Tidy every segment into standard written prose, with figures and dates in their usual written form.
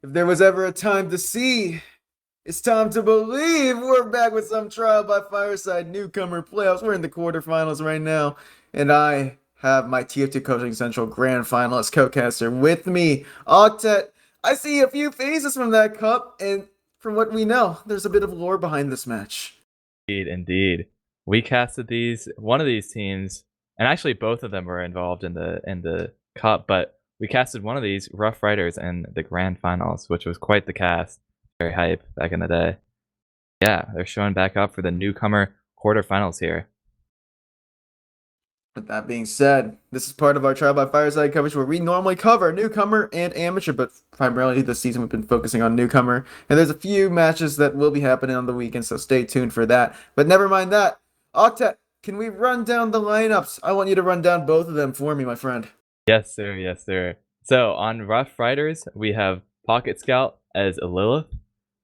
If there was ever a time to see, it's time to believe. We're back with some Trial by Fireside Newcomer playoffs. We're in the quarterfinals right now, and I have my TF2 Coaching Central Grand Finalist co-caster with me, Octet. I see a few faces from that cup, and from what we know, there's a bit of lore behind this match. Indeed. We casted one of these teams, and actually both of them were involved in the cup, but we casted one of these Rough Riders in the grand finals, which was quite the cast. Very hype back in the day. Yeah, they're showing back up for the Newcomer quarterfinals here. With that being said, this is part of our Trial by Fireside coverage where we normally cover Newcomer and Amateur, but primarily this season we've been focusing on Newcomer. And there's a few matches that will be happening on the weekend, so stay tuned for that. But never mind that. Octet, can we run down the lineups? I want you to run down both of them for me, my friend. Yes, sir. Yes, sir. So on Rough Riders, we have Pocket Scout as Lilith,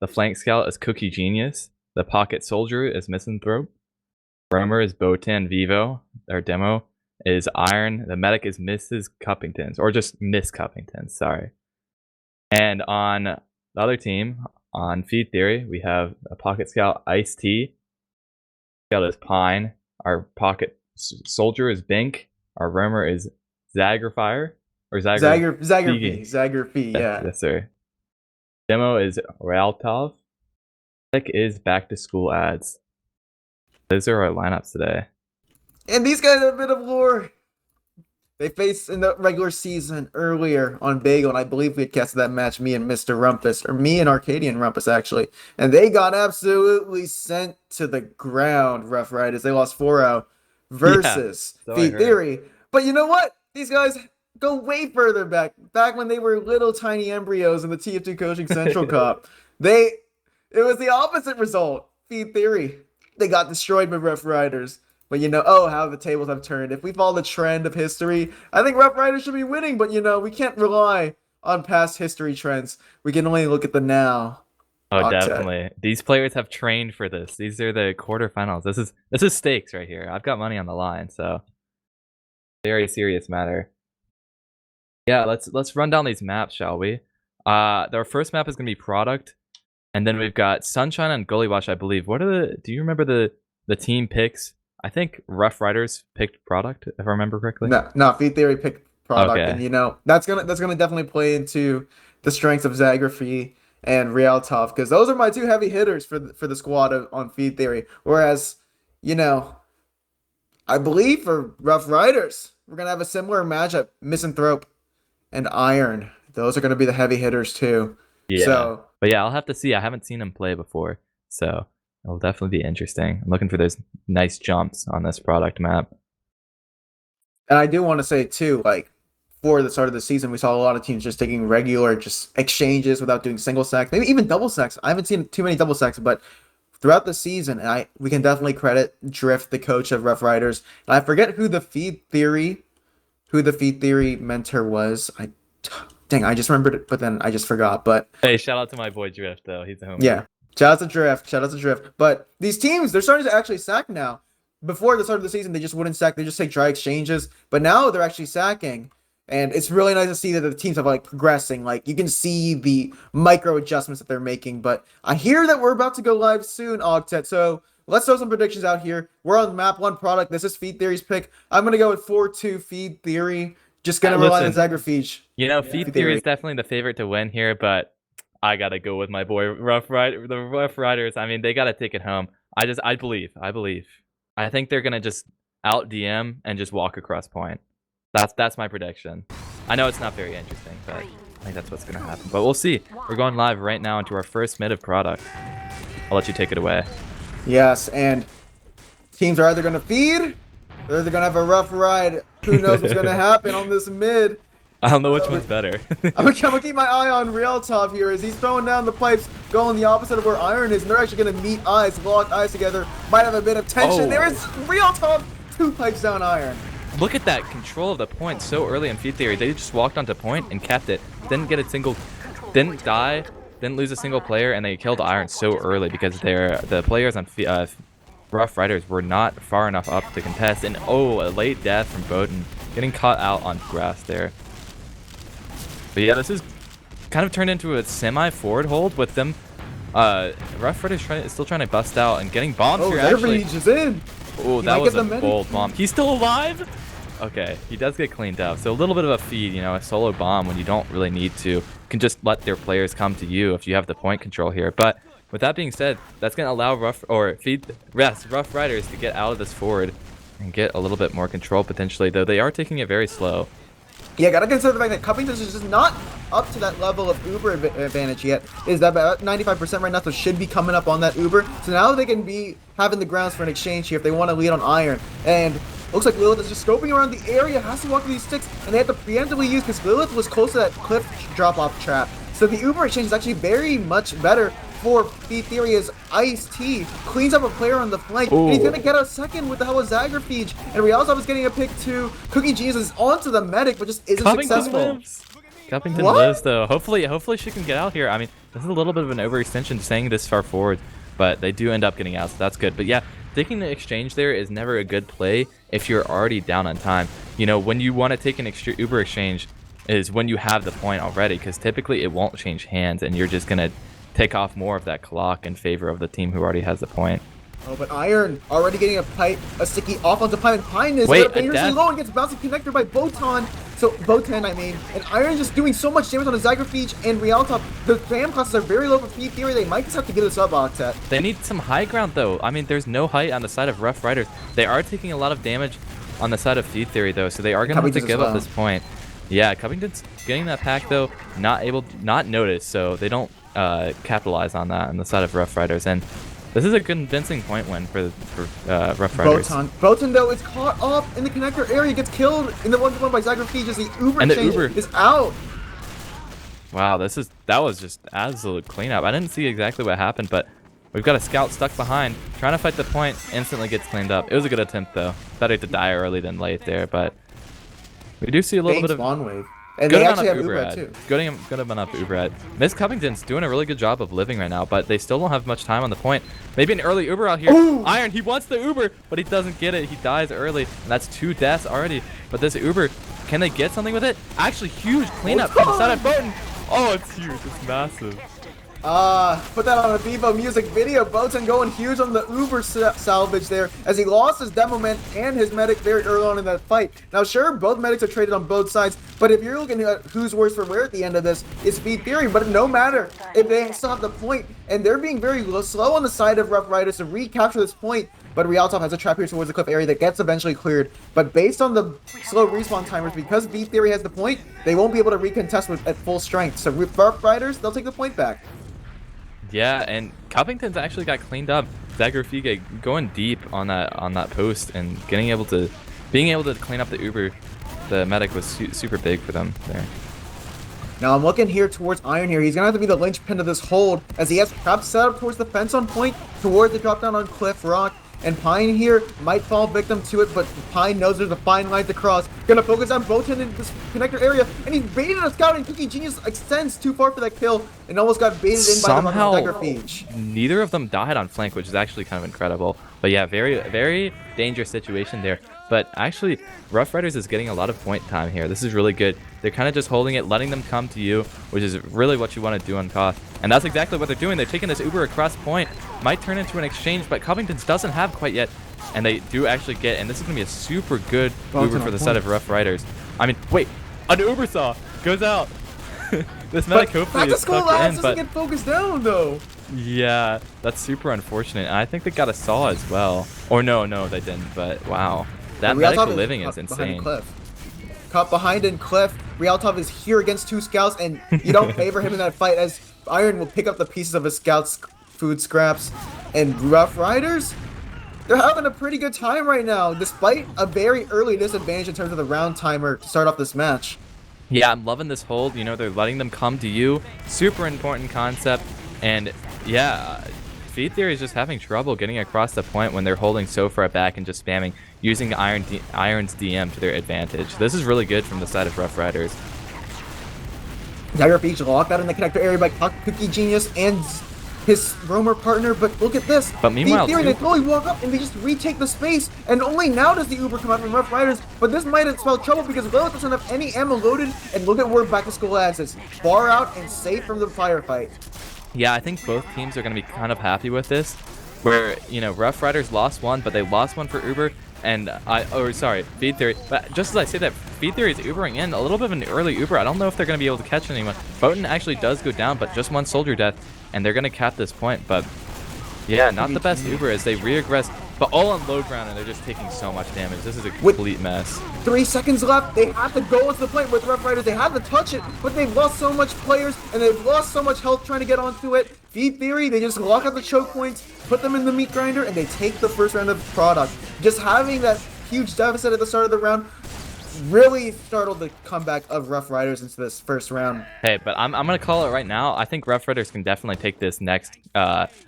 the Flank Scout as Cookie Genius, the Pocket Soldier as Misanthrope, Roamer is Botan Vivo, our demo is Iron, the Medic is Mrs. Cuppingtons, or just Miss Cuppingtons, sorry. And on the other team, on Feed Theory, we have a Pocket Scout Ice Tea, Scout is Pine, our Pocket Soldier is Bink, our Roamer is Zagrfige, or Zagrfige, yeah. Yes, sir. Demo is ryaltov. Tech is Back to School ads. Those are our lineups today. And these guys have a bit of lore. They faced in the regular season earlier on Bagel, and I believe we had casted that match, me and Mr. Rumpus, or me and Arcadian Rumpus, actually. And they got absolutely sent to the ground, Rough Riders. They lost 4-0 versus Feed Theory. But you know what? These guys go way further back when they were little tiny embryos in the TF2 Coaching Central Cup. It was the opposite result. Feed Theory. They got destroyed by Rough Riders. But how the tables have turned. If we follow the trend of history, I think Rough Riders should be winning, but we can't rely on past history trends. We can only look at the now. Oh, definitely. These players have trained for this. These are the quarterfinals. This is stakes right here. I've got money on the line, so very serious matter. Yeah, let's run down these maps, shall we? Our first map is gonna be Product, and then we've got Sunshine and Gullywash, I believe. Do you remember the team picks? I think Rough Riders picked Product, if I remember correctly. No, Feed Theory picked Product, okay. And that's gonna definitely play into the strengths of Zagrfige and ryaltov, because those are my two heavy hitters for the squad on Feed Theory. Whereas, I believe for Rough Riders, we're gonna have a similar matchup: Misanthrope and Iron. Those are gonna be the heavy hitters too. Yeah. But yeah, I'll have to see. I haven't seen him play before, so it'll definitely be interesting. I'm looking for those nice jumps on this Product map. And I do want to say too, for the start of the season, we saw a lot of teams just taking regular exchanges without doing single sacks, maybe even double sacks. I haven't seen too many double sacks, but throughout the season, we can definitely credit Drift, the coach of Rough Riders. And I forget who the Feed Theory mentor was. I just remembered it, but then I just forgot. But hey, shout out to my boy Drift, though. He's a homie. Yeah. Shout out to Drift. But these teams, they're starting to actually sack now. Before the start of the season, they just wouldn't sack. They just take dry exchanges. But now they're actually sacking. And it's really nice to see that the teams have progressing. You can see the micro adjustments that they're making. But I hear that we're about to go live soon, Octet. So let's throw some predictions out here. We're on map 1 Product. This is Feed Theory's pick. I'm going to go with 4-2 Feed Theory. Just going to rely on Zagrfige. Feed Theory is definitely the favorite to win here, but I gotta go with my boy the Rough Riders. I mean, they gotta take it home. I believe. I think they're gonna just out DM and just walk across point. That's my prediction. I know it's not very interesting, but I think that's what's gonna happen. But we'll see. We're going live right now into our first mid of Product. I'll let you take it away. Yes, and teams are either gonna feed, or they're gonna have a rough ride. Who knows what's gonna happen on this mid? I don't know which one's better. I'm gonna keep my eye on ryaltov here as he's throwing down the pipes, going the opposite of where Iron is, and they're actually gonna meet eyes, lock eyes together. Might have a bit of tension. Oh. There is ryaltov, 2 pipes down Iron. Look at that control of the point so early in Feed Theory. They just walked onto point and kept it. Didn't didn't die, didn't lose a single player, and they killed Iron so early because the players on Rough Riders were not far enough up to contest. And a late death from Bowden, getting caught out on grass there. But yeah, this is kind of turned into a semi-forward hold with them. Rough Riders still trying to bust out and getting bombs here. Actually, Zagrfige is in. Oh, that was a bold bomb. He's still alive. Okay, he does get cleaned up. So a little bit of a feed, you know, a solo bomb when you don't really need to. You can just let their players come to you if you have the point control here. But with that being said, that's going to allow Rough Riders to get out of this forward and get a little bit more control potentially, though they are taking it very slow. Yeah, gotta consider the fact that Cuppington is just not up to that level of Uber advantage yet. Is that about 95% right now, so should be coming up on that Uber. So now they can be having the grounds for an exchange here if they want to lead on Iron. And looks like Lilith is just scoping around the area, has to walk through these sticks, and they have to preemptively use because Lilith was close to that cliff drop-off trap. So the Uber exchange is actually very much better for Theory as Ice-T cleans up a player on the flank. And he's going to get a second with the help of Zagrfige. And ryaltov is getting a pick too. Cookie Genius is onto the medic, but just isn't successful. Cuppington lives though. Hopefully she can get out here. I mean, this is a little bit of an overextension staying this far forward, but they do end up getting out, so that's good. But yeah, taking the exchange there is never a good play if you're already down on time. You know, when you want to take an Uber exchange is when you have the point already, because typically it won't change hands and you're just going to take off more of that clock in favor of the team who already has the point. Oh, but Iron already getting a sticky off onto Pine, and Pine is dangerously low and gets bouncing connector by Botan. So Botan, and Iron just doing so much damage on the Zagrfige and ryaltov. The spam classes are very low for Theory. They might just have to give this up, Octet. They need some high ground though. I mean, there's no height on the side of Rough Riders. They are taking a lot of damage on the side of Theory though, so they are going to have to give up this point. Yeah, Cuppington's getting that pack though, not noticed, so they don't capitalize on that on the side of Rough Riders, and this is a convincing point win for Rough Riders. Botan though is caught off in the connector area, gets killed in the 1-1 by Zagrfige as the Uber exchange is out. Wow, that was just absolute cleanup. I didn't see exactly what happened, but we've got a scout stuck behind, trying to fight the point, instantly gets cleaned up. It was a good attempt though. Better to die early than late there, but we do see a little bit of spawn wave. And they actually have Uber too. Good amount of Uber. Miss Cuppington's doing a really good job of living right now, but they still don't have much time on the point. Maybe an early Uber out here. Ooh. Iron, he wants the Uber, but he doesn't get it. He dies early, and that's 2 deaths already. But this Uber, can they get something with it? Actually, huge cleanup from the side of Botan. Oh, it's huge. It's massive. Put that on a Vivo music video. Botan going huge on the Uber salvage there as he lost his demo man and his medic very early on in that fight. Now, sure, both medics are traded on both sides, but if you're looking at who's worse for wear at the end of this, it's Theory. But no matter if they still have the point, and they're being very slow on the side of Rough Riders to recapture this point. But ryaltov has a trap here towards the cliff area that gets eventually cleared. But based on the slow respawn timers, because Theory has the point, they won't be able to recontest at full strength. So Rough Riders, they'll take the point back. Yeah, and Cuppington's actually got cleaned up. Zagrfige going deep on that post and being able to clean up the Uber. The medic was super big for them there. Now I'm looking here towards Iron here. He's gonna have to be the linchpin of this hold as he has traps set up towards the fence on point, towards the drop down on Cliff Rock. And Pine here might fall victim to it, but Pine knows there's a fine line to cross. Gonna focus on Botan in this connector area, and he's baited a scout, and Cookie Genius extends too far for that kill, and almost got baited in by the Zagrfige. Neither of them died on flank, which is actually kind of incredible. But yeah, very, very dangerous situation there. But actually, Rough Riders is getting a lot of point time here. This is really good. They're kind of just holding it, letting them come to you, which is really what you want to do on Koth. And that's exactly what they're doing. They're taking this Uber across point. Might turn into an exchange, but Cuppington's doesn't have quite yet. And they do actually get, and this is going to be a super good Uber for the side of Rough Riders. I mean, wait, an Uber saw goes out. This medic hopefully is stuck in, but get focused down though. Yeah, that's super unfortunate. And I think they got a saw as well. Or no, they didn't, but wow. That medic living is insane. Caught behind in Cliff. ryaltov is here against 2 scouts, and you don't favor him in that fight as Iron will pick up the pieces of his scouts' food scraps. And Rough Riders, they're having a pretty good time right now, despite a very early disadvantage in terms of the round timer to start off this match. Yeah, I'm loving this hold. You know, they're letting them come to you. Super important concept. And yeah, Feed Theory is just having trouble getting across the point when they're holding so far back and just spamming, using Iron's DM to their advantage. This is really good from the side of Rough Riders. Zagrfige locked out in the connector area by Cookie Genius and his roamer partner, but look at this. But meanwhile, Theory, they totally walk up and they just retake the space, and only now does the Uber come out from Rough Riders, but this might have spelled trouble because Lilith doesn't have any ammo loaded, and look at where Back to School adds is. Far out and safe from the firefight. Yeah, I think both teams are going to be kind of happy with this, where, you know, Rough Riders lost one, but they lost one for Uber, and Feed Theory. But just as I say that, Feed Theory is Ubering in, a little bit of an early Uber. I don't know if they're going to be able to catch anyone. Botan actually does go down, but just one soldier death, and they're going to cap this point. But yeah, not the best Uber as they re-aggress, but all on low ground, and they're just taking so much damage. This is a complete mess. 3 seconds left. They have to go into the point with Rough Riders. They have to touch it, but they've lost so much players, and they've lost so much health trying to get onto it. Feed Theory, they just lock out the choke points, put them in the meat grinder, and they take the first round of product. Just having that huge deficit at the start of the round really startled the comeback of Rough Riders into this first round. Hey, but I'm going to call it right now. I think Rough Riders can definitely take this next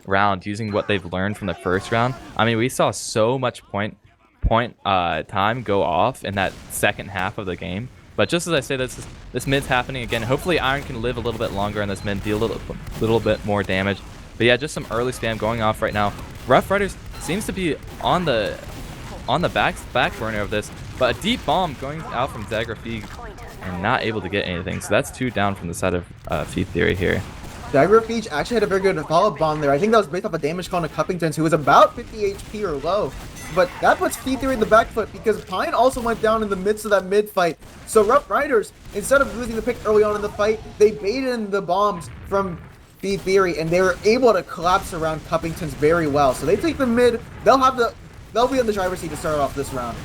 round using what they've learned from the first round. I mean, we saw so much point time go off in that second half of the game. But just as I say, this mid's happening again. Hopefully Iron can live a little bit longer in this mid, deal a little bit more damage. But yeah, just some early spam going off right now. Rough Riders seems to be on the back burner of this, but a deep bomb going out from Zagrfige and not able to get anything. So that's 2 down from the side of Feed Theory here. Zagrfige actually had a very good follow-up bomb there. I think that was based off a damage call to Cuppington, who was about 50 HP or low. But that puts Feed Theory in the back foot because Pine also went down in the midst of that mid fight. So Rough Riders, instead of losing the pick early on in the fight, they baited in the bombs from Feed Theory, and they were able to collapse around Cuppington's very well. So they take the mid. They'll be in the driver's seat to start off this round.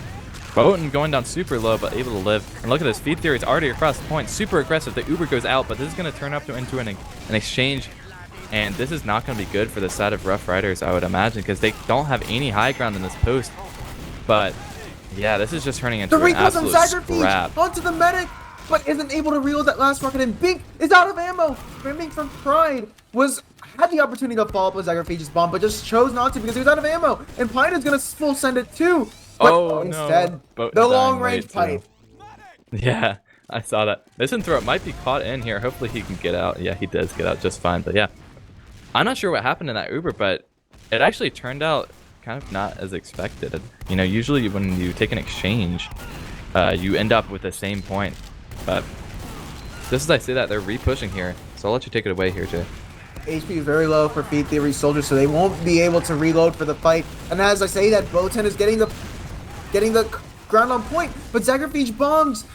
Botan going down super low, but able to live. And look at this, Feed Theory is already across the point, super aggressive. The Uber goes out, but this is going to turn up into an exchange. And this is not going to be good for the side of Rough Riders, I would imagine, because they don't have any high ground in this post. But yeah, this is just turning into an absolute scrap. Onto the medic, but isn't able to reload that last rocket, and Bink is out of ammo. Brimming from Pride had the opportunity to follow up with Zagrfige's bomb, but just chose not to because he was out of ammo. And Pine is going to full send it too. But instead, the long-range pipe. Yeah, I saw that. Misanthrope might be caught in here. Hopefully he can get out. Yeah, he does get out just fine. But yeah, I'm not sure what happened in that Uber, but it actually turned out kind of not as expected. You know, usually when you take an exchange, you end up with the same point. But just as I say that, they're re-pushing here. So I'll let you take it away here, Jay. HP is very low for Feed Theory soldiers, so they won't be able to reload for the fight. And as I say that, Botan is getting the ground on point, but Zagrfige bombs,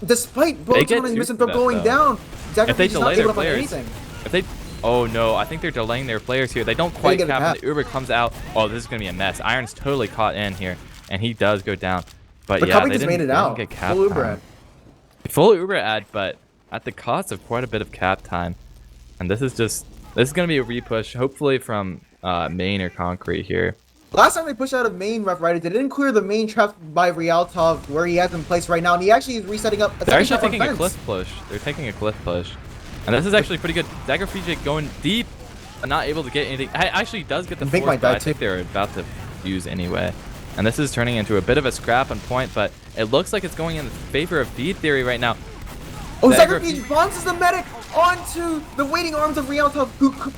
despite Botan and Misanthrope going down, Zagrfige is not able to find anything. Oh no, I think they're delaying their players here. They don't quite cap when the Uber comes out. Oh, this is going to be a mess. Iron's totally caught in here, and he does go down. But yeah, they didn't get cap time. Full Uber ad, but at the cost of quite a bit of cap time. And this is going to be a repush, hopefully from main or concrete here. Last time they pushed out of main Rough Riders, they didn't clear the main trap by ryaltov where he has in place right now, and he actually is resetting up. They're actually taking a cliff push. They're taking a cliff push. And this is actually pretty good. Zagrfige going deep, not able to get anything. Actually does get the force, but I think they're about to fuse anyway. And this is turning into a bit of a scrap on point, but it looks like it's going in favor of Feed Theory right now. Oh, Zagrfige bounces the medic onto the waiting arms of ryaltov,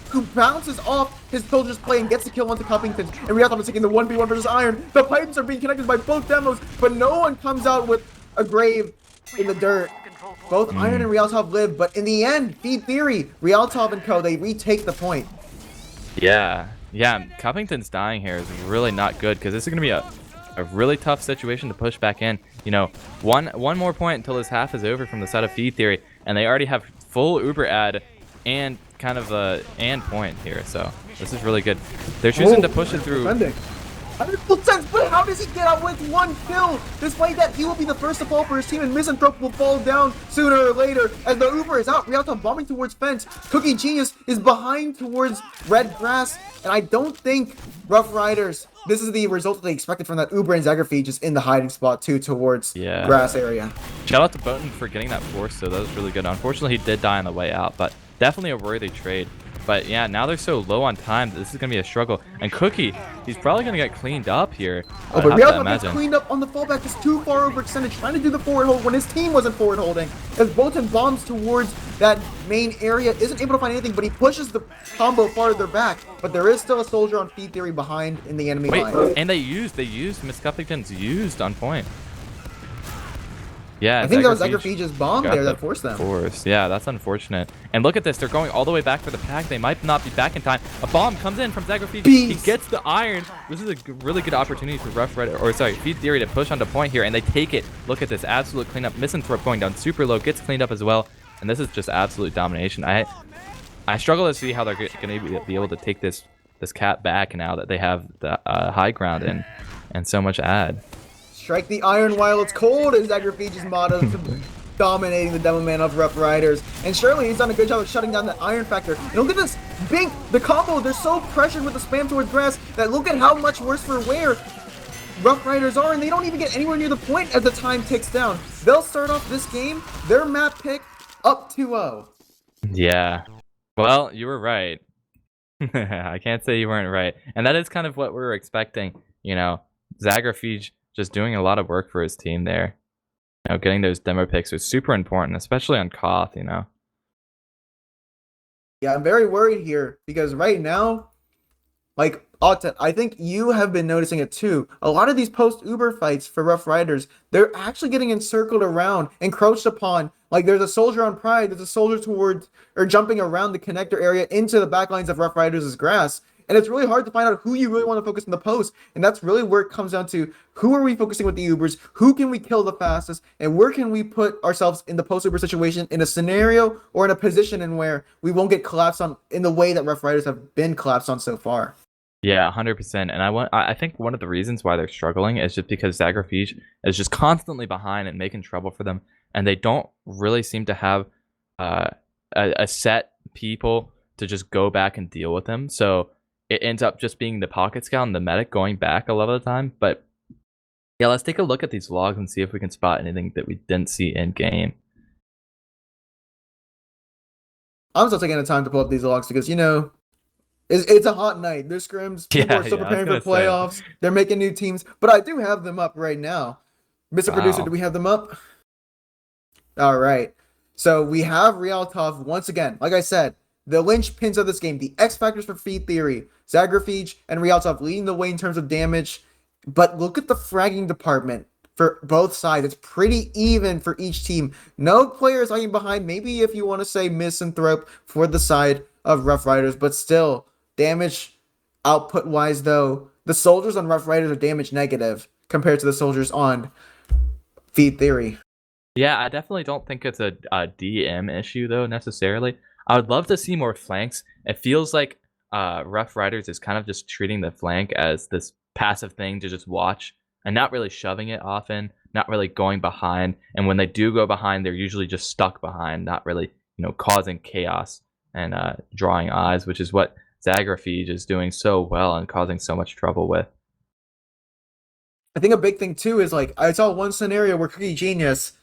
who bounces off his soldier's play and gets the kill onto Cuppington. And ryaltov is taking the 1v1 versus Iron. The pipes are being connected by both demos, but no one comes out with a grave in the dirt. Both Iron and ryaltov live, but in the end, Feed Theory, ryaltov and co, they retake the point. Yeah, Cuppington's dying here is really not good, because this is going to be a really tough situation to push back in. You know, one more point until this half is over from the side of Feed Theory, and they already have full Uber ad and kind of a point here, so this is really good. They're choosing to push it through. 100%, but how does he get out with 1 kill? Despite that, he will be the first to fall for his team, and Misanthrope will fall down sooner or later. As the Uber is out, ryaltov bombing towards fence. Cookie Genius is behind towards red grass, and I don't think Rough Riders, this is the result that they expected from that Uber, and Zagrfige just in the hiding spot too towards grass area. Shout out to Botan for getting that force, so that was really good. Unfortunately, he did die on the way out, but definitely a worthy trade. But yeah, now they're so low on time that this is going to be a struggle. And Cookie, he's probably going to get cleaned up here. Oh, but ryaltov gets cleaned up on the fallback. Is too far overextended, trying to do the forward hold when his team wasn't forward holding. As Botan bombs towards that main area, isn't able to find anything, but he pushes the combo farther back. But there is still a soldier on feed theory behind in the enemy line. And they used Miscuffington's used on point. Yeah, I think that was Zagrfige's bomb there that forced them. Yeah, that's unfortunate. And look at this, they're going all the way back for the pack. They might not be back in time. A bomb comes in from Zagrfige. He gets the iron. This is a really good opportunity for Feed Theory to push onto point here, and they take it. Look at this absolute cleanup. Misanthrope going down super low, gets cleaned up as well. And this is just absolute domination. I struggle to see how they're going to be able to take this cat back now that they have the high ground and so much ad. Strike the iron while it's cold is Zagrfige's motto, dominating the Devil Man of Rough Riders. And surely he's done a good job of shutting down the iron factor. And look at this, Bink, the combo, they're so pressured with the spam towards grass that look at how much worse for wear Rough Riders are, and they don't even get anywhere near the point as the time ticks down. They'll start off this game, their map pick, up 2-0. Yeah. Well, you were right. I can't say you weren't right. And that is kind of what we were expecting. You know, Zagrfige just doing a lot of work for his team there. You know, getting those demo picks was super important, especially on Koth, you know. Yeah, I'm very worried here because right now, like, Octet, I think you have been noticing it too. A lot of these post-Uber fights for Rough Riders, they're actually getting encircled around, encroached upon. Like, there's a soldier on Pride, there's a soldier towards, or jumping around the connector area into the back lines of Rough Riders' grass. And it's really hard to find out who you really want to focus in the post. And that's really where it comes down to who are we focusing with the Ubers, who can we kill the fastest, and where can we put ourselves in the post-Uber situation in a scenario or in a position in where we won't get collapsed on in the way that Rough Riders have been collapsed on so far. Yeah, 100%. And I think one of the reasons why they're struggling is just because Zagrfige is just constantly behind and making trouble for them. And they don't really seem to have a set people to just go back and deal with them. So it ends up just being the pocket scout and the medic going back a lot of the time. But yeah, let's take a look at these logs and see if we can spot anything that we didn't see in game. I'm still taking the time to pull up these logs because, you know, it's a hot night. There's scrims. People are still preparing for playoffs. They're making new teams. But I do have them up right now. Mr. Producer, do we have them up? All right. So we have ryaltov once again. Like I said, the linchpins of this game, the X factors for Feed Theory, Zagrfige and ryaltov leading the way in terms of damage. But look at the fragging department for both sides. It's pretty even for each team. No players lagging behind. Maybe if you want to say Misanthrope for the side of Rough Riders, but still, damage output-wise, though, the soldiers on Rough Riders are damage negative compared to the soldiers on Feed Theory. Yeah, I definitely don't think it's a DM issue, though, necessarily. I would love to see more flanks. It feels like Rough Riders is kind of just treating the flank as this passive thing to just watch and not really shoving it often, not really going behind. And when they do go behind, they're usually just stuck behind, not really, you know, causing chaos and drawing eyes, which is what Zagrfige is doing so well and causing so much trouble with. I think a big thing, too, is, like, I saw one scenario where Cookie Genius,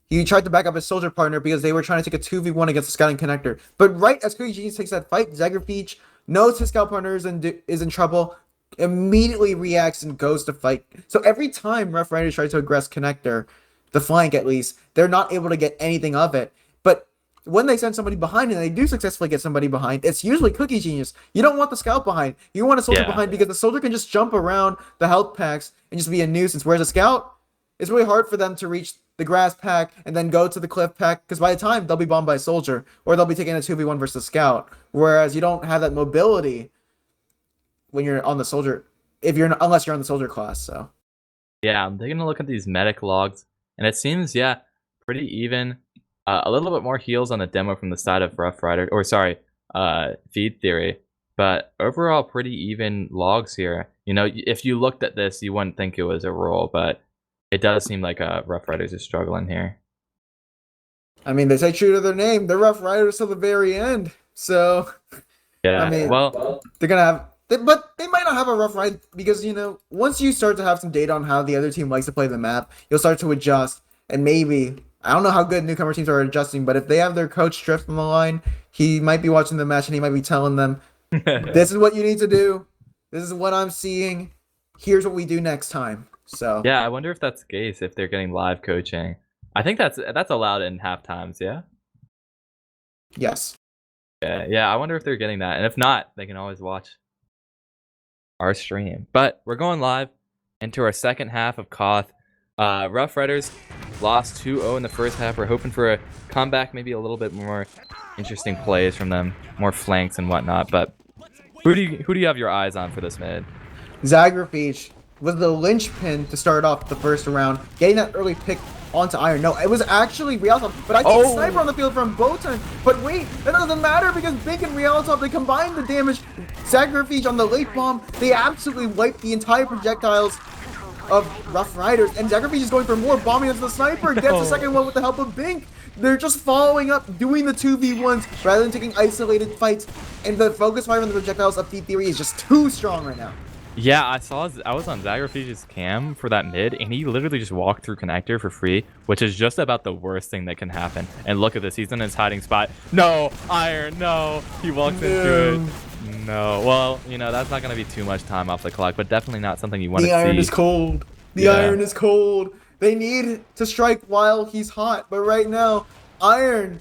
he tried to back up his soldier partner because they were trying to take a 2v1 against the scouting connector. But right as Cookie Genius takes that fight, Zagrfige knows his scout partner is in trouble, immediately reacts and goes to fight. So every time Rough Riders try to aggress connector, the flank at least, they're not able to get anything of it. But when they send somebody behind and they do successfully get somebody behind, it's usually Cookie Genius. You don't want the scout behind. You want a soldier behind because the soldier can just jump around the health packs and just be a nuisance. Whereas a scout, it's really hard for them to reach the grass pack and then go to the cliff pack because by the time they'll be bombed by a soldier or they'll be taking a 2v1 versus scout. Whereas you don't have that mobility when you're on the soldier, unless you're on the soldier class. So yeah, I'm taking a look at these medic logs, and it seems pretty even. A little bit more heals on the demo from the side of Rough Rider, Feed Theory, but overall pretty even logs here. You know, if you looked at this, you wouldn't think it was a roll, but it does seem like Rough Riders is struggling here. I mean, they say true to their name. They're Rough Riders till the very end. So, yeah, I mean, well, they're going to have... But they might not have a rough ride because, you know, once you start to have some data on how the other team likes to play the map, you'll start to adjust. And maybe, I don't know how good newcomer teams are adjusting, but if they have their coach Drift on the line, he might be watching the match and he might be telling them, this is what you need to do. This is what I'm seeing. Here's what we do next time. So yeah, I wonder if that's the case, if they're getting live coaching. I think that's allowed in half times, yeah? Yes. Yeah, I wonder if they're getting that. And if not, they can always watch our stream. But we're going live into our second half of Koth. Rough Riders lost 2-0 in the first half. We're hoping for a comeback, maybe a little bit more interesting plays from them, more flanks and whatnot. But who do you have your eyes on for this mid? Zagrfige was the linchpin to start off the first round, getting that early pick onto Iron. No, it was actually ryaltov, but I see Sniper on the field from Botan. But wait, that doesn't matter because Big and ryaltov, they combined the damage. Zagrfige on the late bomb, they absolutely wiped the entire projectiles of Rough Riders, and Zagrfige is going for more, bombing as the Sniper gets the second one with the help of Bink. They're just following up, doing the 2v1s rather than taking isolated fights, and the focus fire on the projectiles of Feed Theory is just too strong right now. Yeah, I was on Zagrfige's cam for that mid, and he literally just walked through connector for free, which is just about the worst thing that can happen. And look at this, he's in his hiding spot. No, Iron, no, he walks into it. No, well, you know, that's not going to be too much time off the clock, but definitely not something you want to see. The Iron is cold. The Iron is cold. They need to strike while he's hot, but right now, Iron,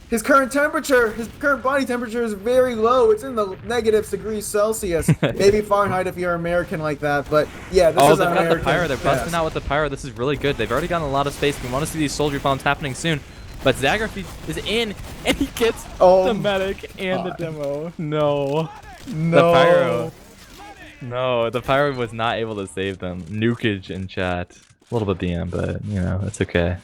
his current body temperature is very low. It's in the -degrees Celsius. Maybe Fahrenheit if you're American like that, but yeah, this is they've American. got the pyro. They're busting out with the pyro. This is really good. They've already gotten a lot of space. We want to see these soldier bombs happening soon. But Zagrfige is in, and he gets the medic and the demo. No. The pyro. No, the pyro was not able to save them. Nukage in chat. A little bit BM, but you know, it's okay.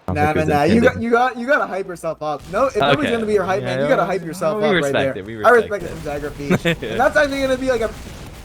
Nah. You gotta hype yourself up. No, if nobody's gonna be your hype man, you gotta hype yourself up right there. I respect it from Zagrfige. And that's actually gonna be like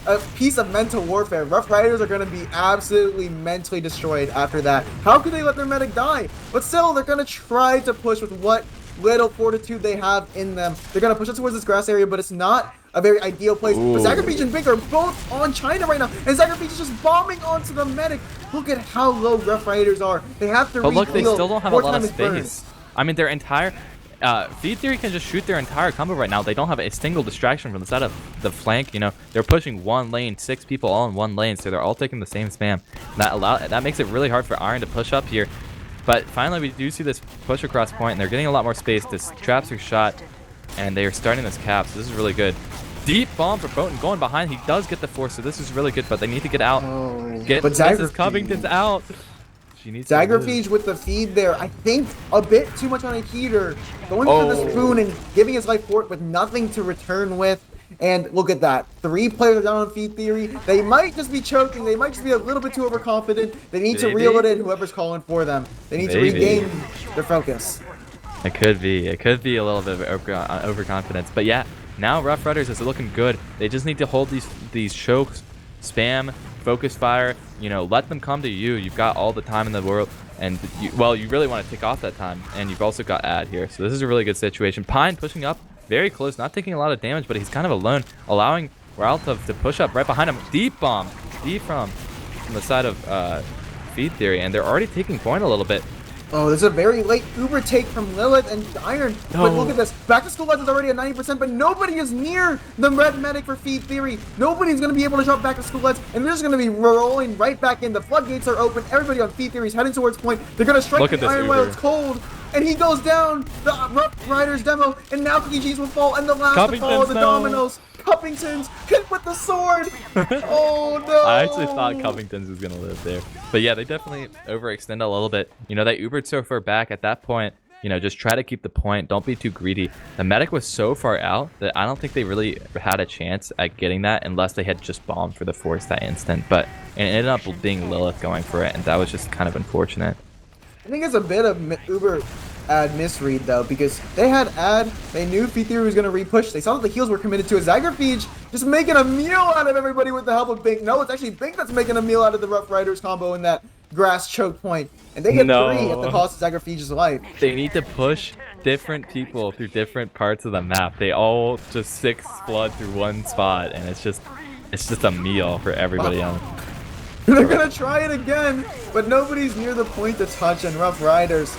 a piece of mental warfare. Rough Riders are gonna be absolutely mentally destroyed after that. How could they let their medic die? But still, they're gonna try to push with what little fortitude they have in them. They're gonna push it towards this grass area, but it's not a very ideal place. But Zagrfige and Bink are both on China right now, and Zagrfige is just bombing onto the medic. Look at how low Rough Riders are. They have to But look, they still don't have a lot of space. I mean, their entire Feed Theory can just shoot their entire combo right now. They don't have a single distraction from the side of the flank. You know, they're pushing one lane, 6 people all in one lane, so they're all taking the same spam. That makes it really hard for Iron to push up here. But finally, we do see this push across point, and they're getting a lot more space. The traps are shot, and they are starting this cap, so this is really good. Deep bomb for Botan going behind. He does get the force, so this is really good, but they need to get out. But Covington's out. Zagrfige with the feed there, I think a bit too much on a heater. Going for the spoon and giving his life for it with nothing to return with. And look at that. 3 players are down on Feed Theory. They might just be choking. They might just be a little bit too overconfident. They need to reel it in, whoever's calling for them. They need to regain their focus. It could be. It could be a little bit of overconfidence. But yeah, now Rough Riders is looking good. They just need to hold these chokes, spam, focus fire. You know, let them come to you. You've got all the time in the world. And, you really want to take off that time. And you've also got Ad here. So this is a really good situation. Pine pushing up. Very close, not taking a lot of damage, but he's kind of alone, allowing ryaltov to push up right behind him. Deep bomb, deep from the side of Feed Theory, and they're already taking point a little bit. Oh, there's a very late Uber take from Lilith and Iron. But look at this. Back to School Lights is already at 90%, but nobody is near the red medic for Feed Theory. Nobody's going to be able to drop Back to School Lights, and they're just going to be rolling right back in. The floodgates are open. Everybody on Feed Theory is heading towards point. They're going to strike the Iron while it's cold. And he goes down, the Rough Riders demo, and now KGs will fall, and the last to fall, the dominoes. Cuppington's hit with the sword. Oh no! I actually thought Cuppington's was gonna live there, but yeah, they definitely overextend a little bit. You know, they Ubered so far back at that point. You know, just try to keep the point. Don't be too greedy. The medic was so far out that I don't think they really had a chance at getting that unless they had just bombed for the force that instant. But it ended up being Lilith going for it, and that was just kind of unfortunate. I think it's a bit of Uber Ad misread though, because they had Ad, they knew Feed Theory was going to re-push, they saw that the heals were committed to a Zagrfige just making a meal out of everybody with the help of Bink. No, it's actually Bink that's making a meal out of the Rough Riders combo in that grass choke point, and they get 3 at the cost of Zagrfige's life. They need to push different people through different parts of the map. They all just 6 flood through one spot, and it's just a meal for everybody else. They're gonna try it again, but nobody's near the point to touch, and Rough Riders,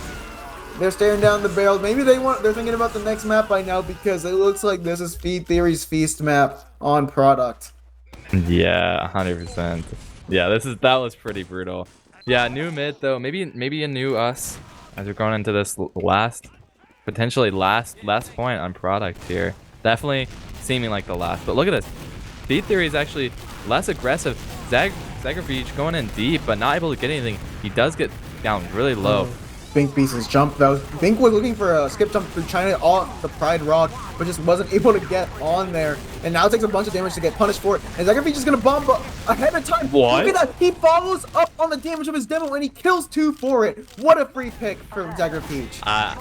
they're staring down the barrel. Maybe they're thinking about the next map by now, because it looks like this is Feed Theory's feast map on product. Yeah, 100%. Yeah, that was pretty brutal. Yeah, new mid though. Maybe a new us as we're going into this last Potentially last point on product here. Definitely seeming like the last. But look at this. Speed Theory is actually less aggressive. Zagrfige going in deep, but not able to get anything. He does get down really low. Bink pieces jump though. Bink was looking for a skip jump through China off the Pride Rock, but just wasn't able to get on there. And now takes a bunch of damage to get punished for it. And Zagrfige is gonna bomb ahead of time. What? Look at that! He follows up on the damage of his demo and he kills 2 for it. What a free pick for Zagrfige. I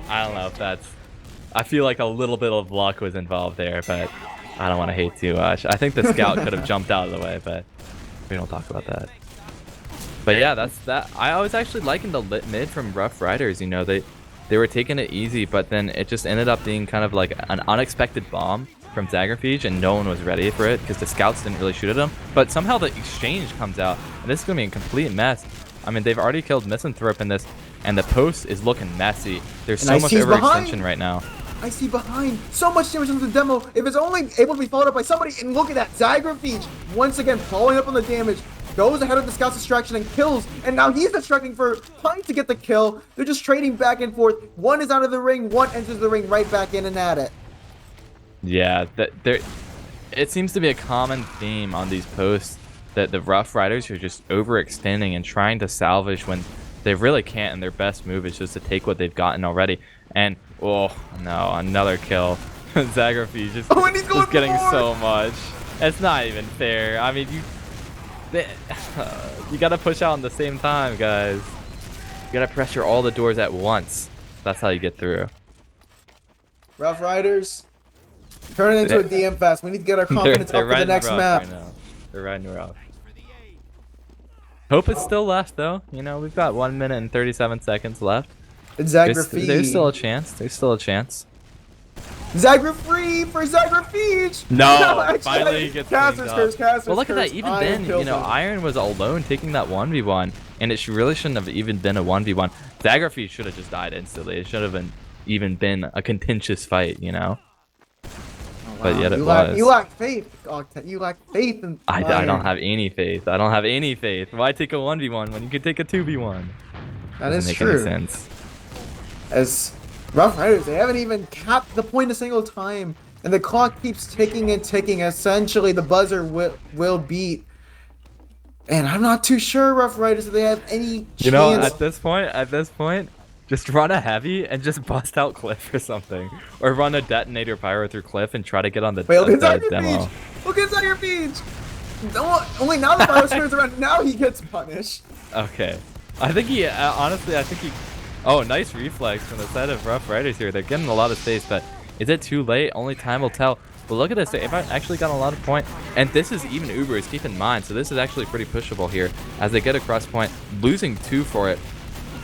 don't know if that's. I feel like a little bit of luck was involved there, but I don't want to hate too much. I think the scout could have jumped out of the way, but we don't talk about that. But yeah, that's that. I was actually liking the mid from Rough Riders. You know, they were taking it easy, but then it just ended up being kind of like an unexpected bomb from Zagrfige, and no one was ready for it because the scouts didn't really shoot at them. But somehow the exchange comes out, and this is gonna be a complete mess. I mean, they've already killed Misanthrope in this, and the post is looking messy. There's so much overextension right now. I see behind. So much damage into the demo. If it's only able to be followed up by somebody, and look at that. Zagrfige, once again, following up on the damage, goes ahead of the scout's distraction and kills. And now he's distracting for Pine to get the kill. They're just trading back and forth. One is out of the ring, one enters the ring right back in and at it. Yeah, it seems to be a common theme on these posts that the Rough Riders are just overextending and trying to salvage when they really can't, and their best move is just to take what they've gotten already. And oh no, another kill. Zagrfige just getting so much. It's not even fair. I mean, you gotta push out at the same time, guys. You gotta pressure all the doors at once. That's how you get through. Rough Riders, turn it into a DM fast. We need to get our confidence up for the next map. Right now. They're riding rough. Hope it's still left though. You know, we've got 1 minute and 37 seconds left. Zagrfige. There's still a chance. There's still a chance. Zagrfige for Zagrfige. No, finally he gets Caster's curse. Well, look at that. Even then, you know, Iron was alone taking that 1v1, and it really shouldn't have even been a 1v1. Zagrfige should have just died instantly. It should have even been a contentious fight, you know. Wow. But yet it was. You lack faith, Octet. You lack faith in I don't have any faith. I don't have any faith. Why take a 1v1 when you could take a 2v1? That Doesn't is make true. any sense. As Rough Riders, they haven't even capped the point a single time, and the clock keeps ticking and ticking. Essentially, the buzzer will beat. And I'm not too sure, Rough Riders, if they have any chance. You know, at this point, just run a heavy and just bust out Cliff or something, or run a detonator pyro through Cliff and try to get on the, Wait, look at the demo. Look at your beach. Only now the pyro turns around. Now he gets punished. Okay, I think he honestly, Oh, nice reflex from the side of Rough Riders here. They're getting a lot of space, but is it too late? Only time will tell. But look at this. They've actually got a lot of point. And this is even Ubers, keep in mind. So this is actually pretty pushable here as they get across point, losing 2 for it.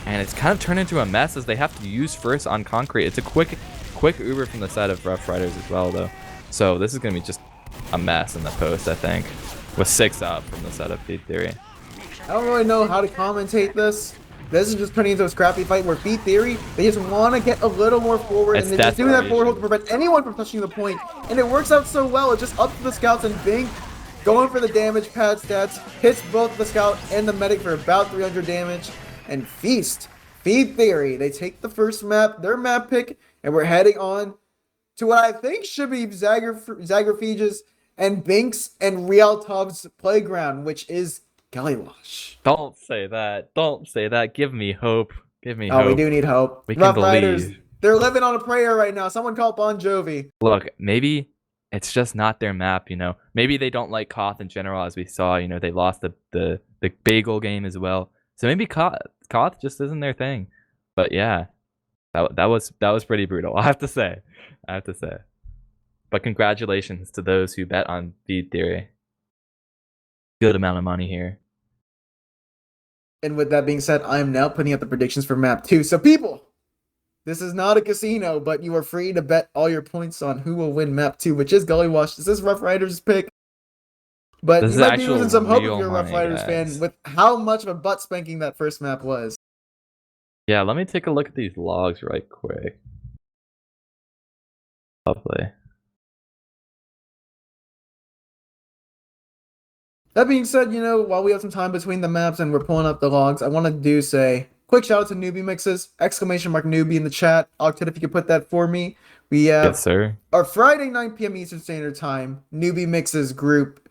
And it's kind of turned into a mess as they have to use first on concrete. It's a quick Uber from the side of Rough Riders as well, though. So this is going to be just a mess in the post, I think, with 6 up from the side of Feed Theory. I don't really know how to commentate this. This is just turning into a scrappy fight where Feed Theory, they just want to get a little more forward, and they just do that forward hold to prevent anyone from touching the point. And it works out so well. It's just up to the scouts, and Bink going for the damage pad stats, hits both the scout and the medic for about 300 damage. And Feed Theory, they take the first map, their map pick, and we're heading on to what I think should be Zagrfige's and Bink's and ryaltov's playground, which is Gullywash. Don't say that. Don't say that. Give me hope. Give me hope. Oh, we do need hope. We can Rough believe. Riders, they're living on a prayer right now. Someone call Bon Jovi. Look, maybe it's just not their map, you know. Maybe they don't like Koth in general, as we saw. You know, they lost the bagel game as well. So maybe Koth just isn't their thing. But yeah, that was pretty brutal. I have to say. But congratulations to those who bet on Feed Theory. Good amount of money here. And with that being said, I am now putting up the predictions for map 2. So people, this is not a casino, but you are free to bet all your points on who will win map 2, which is Gullywash. This is Rough Riders' pick. But you might be losing some hope if you're a Rough Riders fan with how much of a butt spanking that first map was. Yeah, let me take a look at these logs right quick. Lovely. That being said, you know, while we have some time between the maps and we're pulling up the logs, I want to say quick shout out to newbie mixes, exclamation mark newbie in the chat. Octet, if you could put that for me. We have Yes, sir. our Friday 9 p.m. Eastern Standard Time newbie mixes group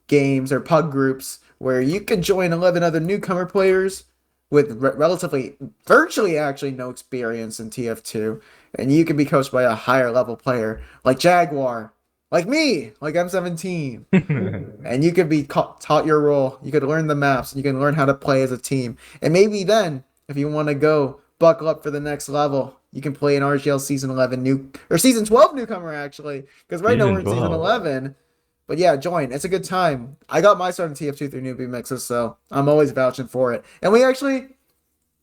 games or pug groups where you can join 11 other newcomer players with relatively, virtually actually no experience in TF2, and you can be coached by a higher level player like Jaguar, like me, like M17, and you could be taught your role. You could learn the maps, and you can learn how to play as a team, and maybe then, if you want to go buckle up for the next level, you can play in RGL Season 11 or Season 12 newcomer actually, because right now we're in Season 11. But yeah, join. It's a good time. I got my start in TF2 through newbie mixes, so I'm always vouching for it. And we actually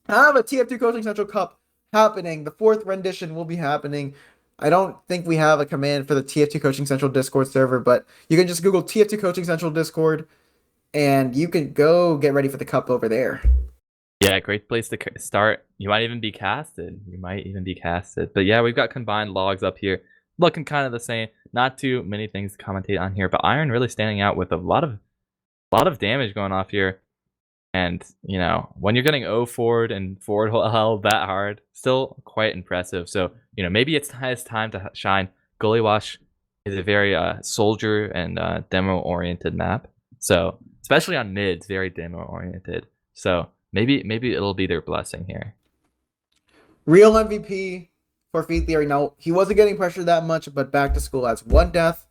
have a TF2 Coaching Central Cup happening. The 4th rendition will be happening. I don't think we have a command for the TF2 Coaching Central Discord server, but you can just Google TF2 Coaching Central Discord, and you can go get ready for the cup over there. Yeah, great place to start. You might even be casted. But yeah, we've got combined logs up here, looking kind of the same. Not too many things to commentate on here, but Iron really standing out with a lot of damage going off here. And you know, when you're getting O forward and forward held that hard, still quite impressive. So you know, maybe it's his time to shine. Gullywash is a very soldier and demo oriented map. So especially on mids, very demo oriented. So maybe it'll be their blessing here. Real MVP for Feed Theory. Now, he wasn't getting pressured that much, but back to school has 1 death,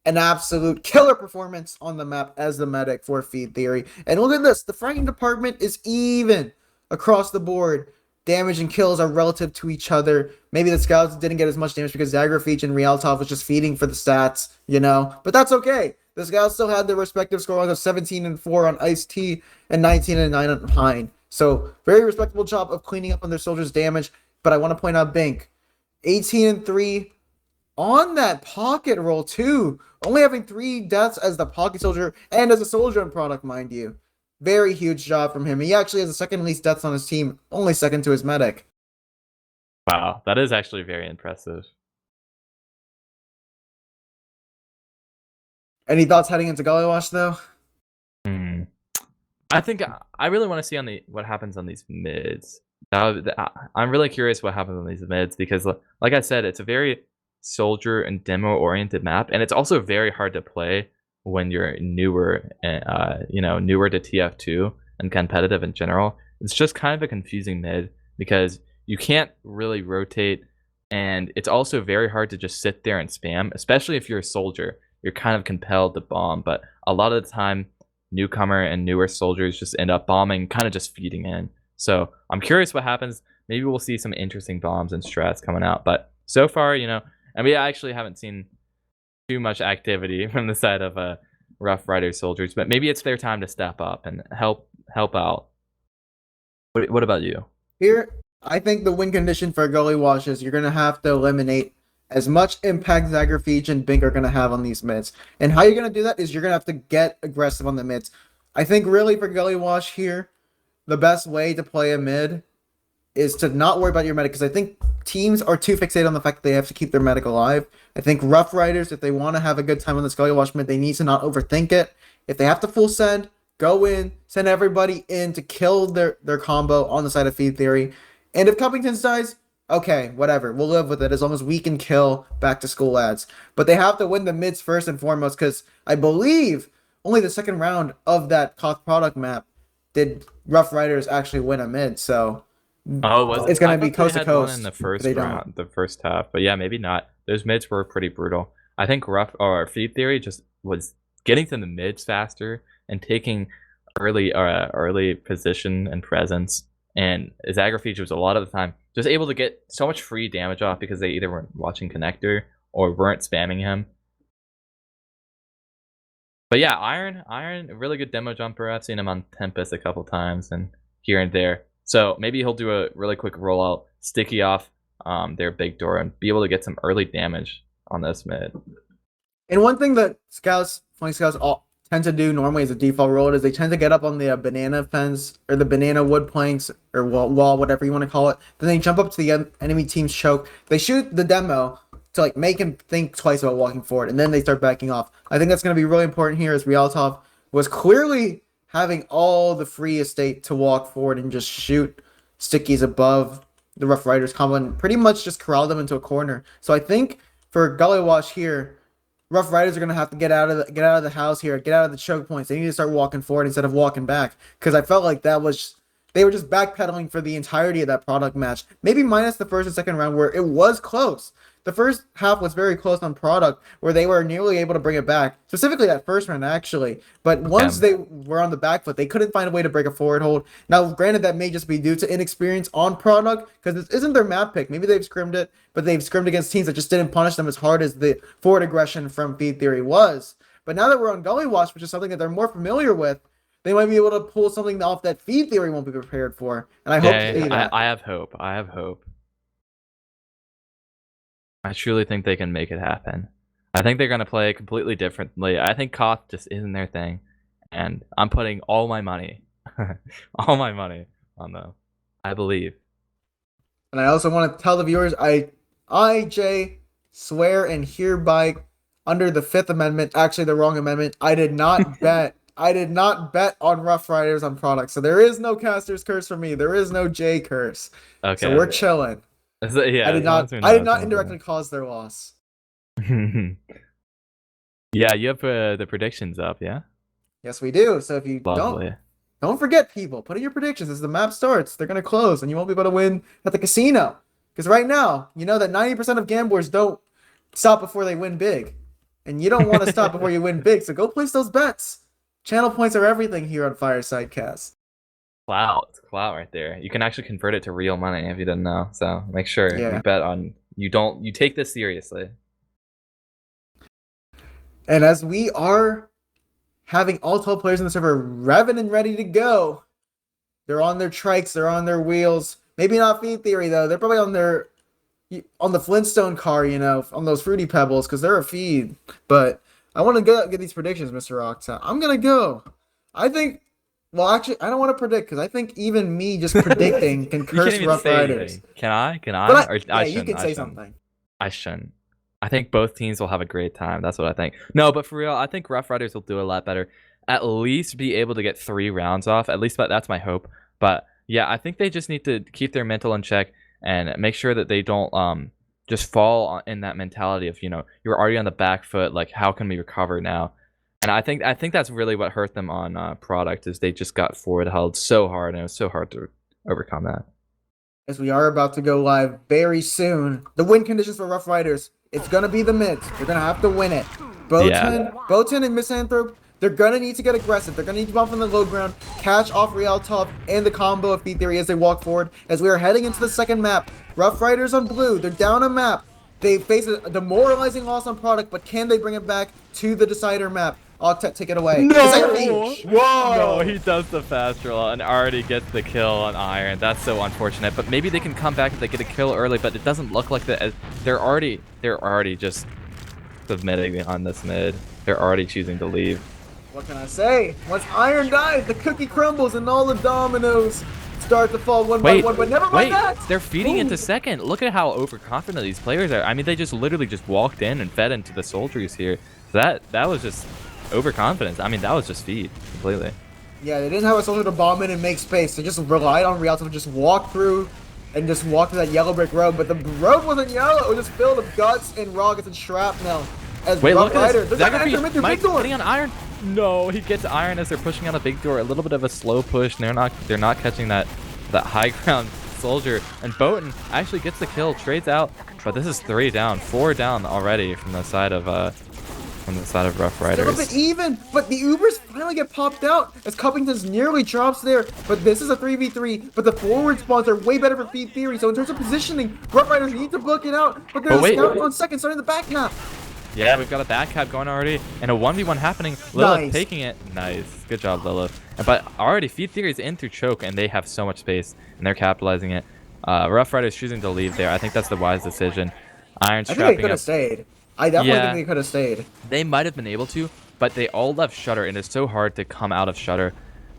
an absolute killer performance on the map as the medic for Feed Theory. And look at this, the fragging department is even across the board. Damage and kills are relative to each other. Maybe the scouts didn't get as much damage because Zagrfige and ryaltov was just feeding for the stats, you know? But that's okay. The scouts still had their respective scorelines of 17-4 on Ice-T and 19-9 on Pine. So, very respectable job of cleaning up on their soldiers' damage. But I want to point out Bink, 18-3 on that pocket roll too. Only having 3 deaths as the pocket soldier and as a soldier in product, mind you. Very huge job from him. He actually has the 2nd least deaths on his team, only 2nd to his medic. Wow, that is actually very impressive. Any thoughts heading into Gullywash though? I think I really want to see what happens on these mids. I'm really curious what happens on these mids because, like I said, it's a very soldier and demo oriented map, and it's also very hard to play when you're newer and newer to TF2 and competitive in general. It's just kind of a confusing mid because you can't really rotate, and it's also very hard to just sit there and spam, especially if you're a soldier. You're kind of compelled to bomb, but a lot of the time newcomer and newer soldiers just end up bombing, kind of just feeding in. So I'm curious what happens. Maybe we'll see some interesting bombs and strats coming out, but so far, you know, and we actually haven't seen too much activity from the side of Rough Rider soldiers, but maybe it's their time to step up and help out. What about you? Here, I think the win condition for Gullywash is you're going to have to eliminate as much impact Zagrfige and Bink are going to have on these mids. And how you're going to do that is you're going to have to get aggressive on the mids. I think really for Gullywash here, the best way to play a mid is to not worry about your medic, because I think teams are too fixated on the fact that they have to keep their medic alive. I think Rough Riders, if they want to have a good time on this Gullywash mid, they need to not overthink it. If they have to full send, go in, send everybody in to kill their combo on the side of Feed Theory. And if Cuppington dies, okay, whatever. We'll live with it as long as we can kill back to school lads. But they have to win the mids first and foremost, because I believe only the 2nd round of that Koth product map did Rough Riders actually win a mid. So it's going to be coast to coast in the first round, the first half. But yeah, maybe not. Those mids were pretty brutal. I think Feed Theory just was getting to the mids faster and taking early position and presence. And Zagrfige was a lot of the time just able to get so much free damage off because they either weren't watching connector or weren't spamming him. But yeah, Iron, a really good demo jumper. I've seen him on Tempest a couple times and here and there. So maybe he'll do a really quick rollout, sticky off their big door, and be able to get some early damage on this mid. And one thing that flank scouts all tend to do normally as a default role is they tend to get up on the banana fence or the banana wood planks or wall, whatever you want to call it. Then they jump up to the enemy team's choke. They shoot the demo to like make him think twice about walking forward, and then they start backing off. I think that's going to be really important here as ryaltov was clearly having all the free estate to walk forward and just shoot stickies above the Rough Riders combo and pretty much just corral them into a corner. So I think for Gullywash here, Rough Riders are gonna have to get out of the house here, get out of the choke points. They need to start walking forward instead of walking back. Because I felt like they were just backpedaling for the entirety of that product match. Maybe minus the first and second round where it was close. The first half was very close on product where they were nearly able to bring it back. Specifically that first round actually. But once they were on the back foot, they couldn't find a way to break a forward hold. Now granted that may just be due to inexperience on product because this isn't their map pick. Maybe they've scrimmed it, but they've scrimmed against teams that just didn't punish them as hard as the forward aggression from Feed Theory was. But now that we're on Gullywash, which is something that they're more familiar with, they might be able to pull something off that Feed Theory won't be prepared for. And I hope to see that. I have hope. I have hope. I truly think they can make it happen. I think they're going to play completely differently. I think Koth just isn't their thing. And I'm putting all my money, all my money on them. I believe. And I also want to tell the viewers, Jay, swear and hereby under the 5th Amendment, actually the wrong amendment, I did not bet. I did not bet on Rough Riders on product. So there is no caster's curse for me. There is no J curse. Okay. So we're chilling. Yeah, I did not indirectly cause their loss. Yeah, you have the predictions up, yeah? Yes, we do. So if you don't forget, people, put in your predictions as the map starts. They're going to close, and you won't be able to win at the casino. Because right now, you know that 90% of gamblers don't stop before they win big. And you don't want to stop before you win big, so go place those bets. Channel points are everything here on Fireside Cast. Clout. It's clout right there. You can actually convert it to real money if you didn't know. So make sure you bet on you take this seriously. And as we are having all 12 players in the server revving and ready to go, they're on their trikes, they're on their wheels. Maybe not Feed Theory though. They're probably on the Flintstone car, you know, on those Fruity Pebbles because they're a feed. But I want to get these predictions, Mr. Octet. I'm gonna go. I think. Well, actually, I don't want to predict because I think even me just predicting can curse Rough Riders. Anything. Can I? You can say something. I shouldn't. I think both teams will have a great time. That's what I think. No, but for real, I think Rough Riders will do a lot better. At least be able to get 3 rounds off. At least that's my hope. But yeah, I think they just need to keep their mental in check and make sure that they don't just fall in that mentality of, you know, you're already on the back foot. Like, how can we recover now? And I think that's really what hurt them on product is they just got forward held so hard, and it was so hard to overcome that. As we are about to go live very soon, the win conditions for Rough Riders, it's going to be the mids. They're going to have to win it. Botan and Misanthrope, they're going to need to get aggressive. They're going to need to bump from the low ground, catch off ryaltov and the combo of Feed Theory as they walk forward. As we are heading into the second map, Rough Riders on blue, they're down a map. They face a demoralizing loss on product, but can they bring it back to the decider map? Octet, take it away. No! Whoa! No, he does the fast roll and already gets the kill on Iron. That's so unfortunate. But maybe they can come back if they get a kill early. But it doesn't look like that. They're already just submitting on this mid. They're already choosing to leave. What can I say? Once Iron dies, the cookie crumbles and all the dominoes start to fall one by one. But never mind that. They're feeding into second. Look at how overconfident these players are. I mean, they just literally just walked in and fed into the soldiers here. So that was just overconfidence. I mean, that was just feed completely. Yeah, they didn't have a soldier to bomb in and make space. They just relied on ryaltov to just walk through that yellow brick road. But the road wasn't yellow. It was just filled with guts and rockets and shrapnel. As look at this. Zagrfige, Mike hitting on Iron. No, he gets Iron as they're pushing out a big door. A little bit of a slow push, and they're not catching that high ground soldier. And Botan actually gets the kill, trades out. But this is 3 down, 4 down already from the side of Rough Riders. A little bit even, but the Ubers finally get popped out as Cuppington's nearly drops there. But this is a 3v3, but the forward spawns are way better for Feed Theory. So in terms of positioning, Rough Riders need to book it out. But there's a scout on second, starting the back cap. Yeah, we've got a back cap going already, and a 1v1 happening. Lilith taking it. Nice. Good job, Lilith. But already, Feed Theory is in through choke, and they have so much space, and they're capitalizing it. Rough Riders choosing to leave there. I think that's the wise decision. Iron strapping up. I think they could have stayed. I definitely think they could have stayed. They might have been able to, but they all left Shutter, and it's so hard to come out of Shutter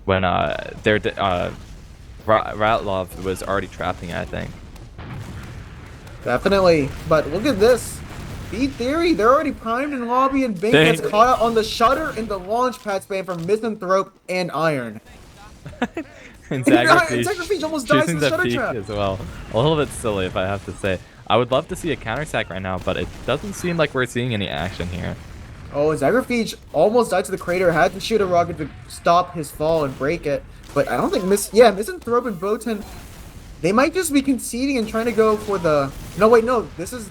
when ryaltov was already trapping it, I think. Definitely. But look at this. Feed Theory, they're already primed in lobby, and Bink gets caught out on the Shutter and the launch pad spam from Misanthrope and Iron. And Zagrfige almost dies choosing in the to shutter peek trap. as well. A little bit silly, if I have to say. I would love to see a counter sack right now, but it doesn't seem like we're seeing any action here. Oh, Zagrfige almost died to the crater. Had to shoot a rocket to stop his fall and break it. But I don't think Misanthrope and Botan, they might just be conceding and trying to go for the... No, wait, no. This is...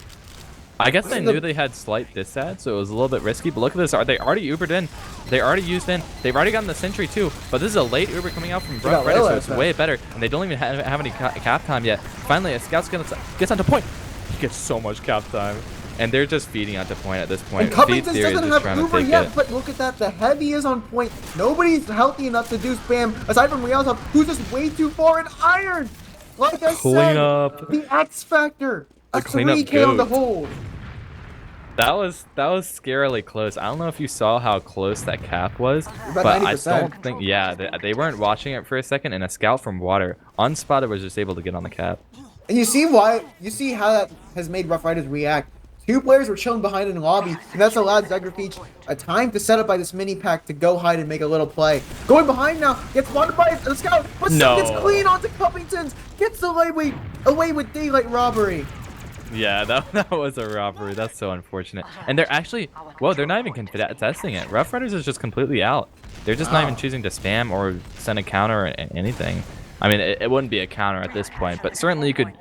I guess they knew they had slight disad, so it was a little bit risky. But look at this. Are they already Ubered in? They already used in. They've already gotten the sentry too. But this is a late Uber coming out from Rough Riders, so it's way better. And they don't even have any cap time yet. Finally, a scout gets onto point. He gets so much cap time. And they're just feeding onto point at this point. And Covington doesn't have Uber yet, but look at that. The heavy is on point. Nobody's healthy enough to do spam, aside from ryaltov, who's just way too far in iron. Like I said, the X Factor. A 3K on the hold. That was scarily close. I don't know if you saw how close that cap was, but 90%. I don't think, yeah, they weren't watching it for a second, and a scout from water, unspotted, was just able to get on the cap. And you see how that has made Rough Riders react. Two players were chilling behind in the lobby, and that's allowed Zagrfige a time to set up by this mini pack to go hide and make a little play. Going behind now, gets spotted by the scout, but still gets clean onto Covington's, gets away with daylight robbery. Yeah, that was a robbery. That's so unfortunate. And they're actually, whoa, they're not even contesting it. Rough Riders is just completely out. They're just not even choosing to spam or send a counter or anything. I mean, it wouldn't be a counter at this point, but certainly you could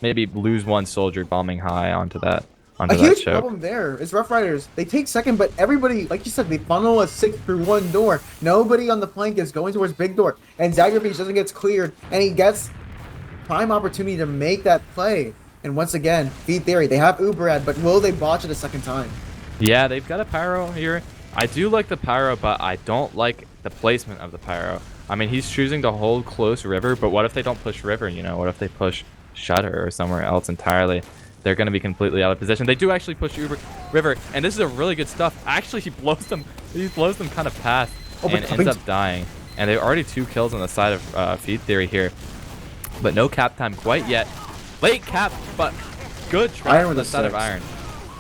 maybe lose one soldier bombing high onto that. A huge problem there is Rough Riders. They take second, but everybody, like you said, they funnel a 6 through one door. Nobody on the flank is going towards big door. And Zagrfige doesn't get cleared, and he gets prime opportunity to make that play. And once again, Feed Theory, they have Uberad, but will they botch it a second time? Yeah, they've got a Pyro here. I do like the Pyro, but I don't like the placement of the Pyro. I mean, he's choosing to hold close river, but what if they don't push river, you know? What if they push shutter or somewhere else entirely? They're going to be completely out of position. They do actually push river, and this is a really good stuff. Actually, he blows them kind of past and ends up dying. And they've already 2 kills on the side of Feed Theory here. But no cap time quite yet. Late cap, but good try on the side of iron.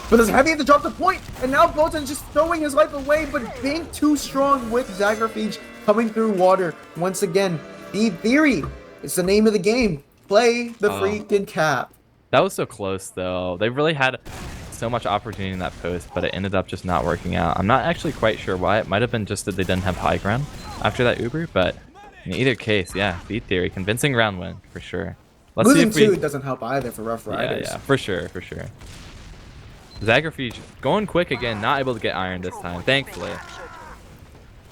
But there's heavy to drop the point, and now Botan's just throwing his life away, but being too strong with Zagrfige coming through water. Once again, Feed Theory, it's the name of the game. Play the freaking cap. That was so close, though. They really had so much opportunity in that post, but it ended up just not working out. I'm not actually quite sure why. It might have been just that they didn't have high ground after that Uber, but in either case, yeah, Feed Theory, convincing round win for sure. Let's see if we... doesn't help either for Rough Riders. Yeah, for sure. Zagrfige going quick again, not able to get iron this time, thankfully.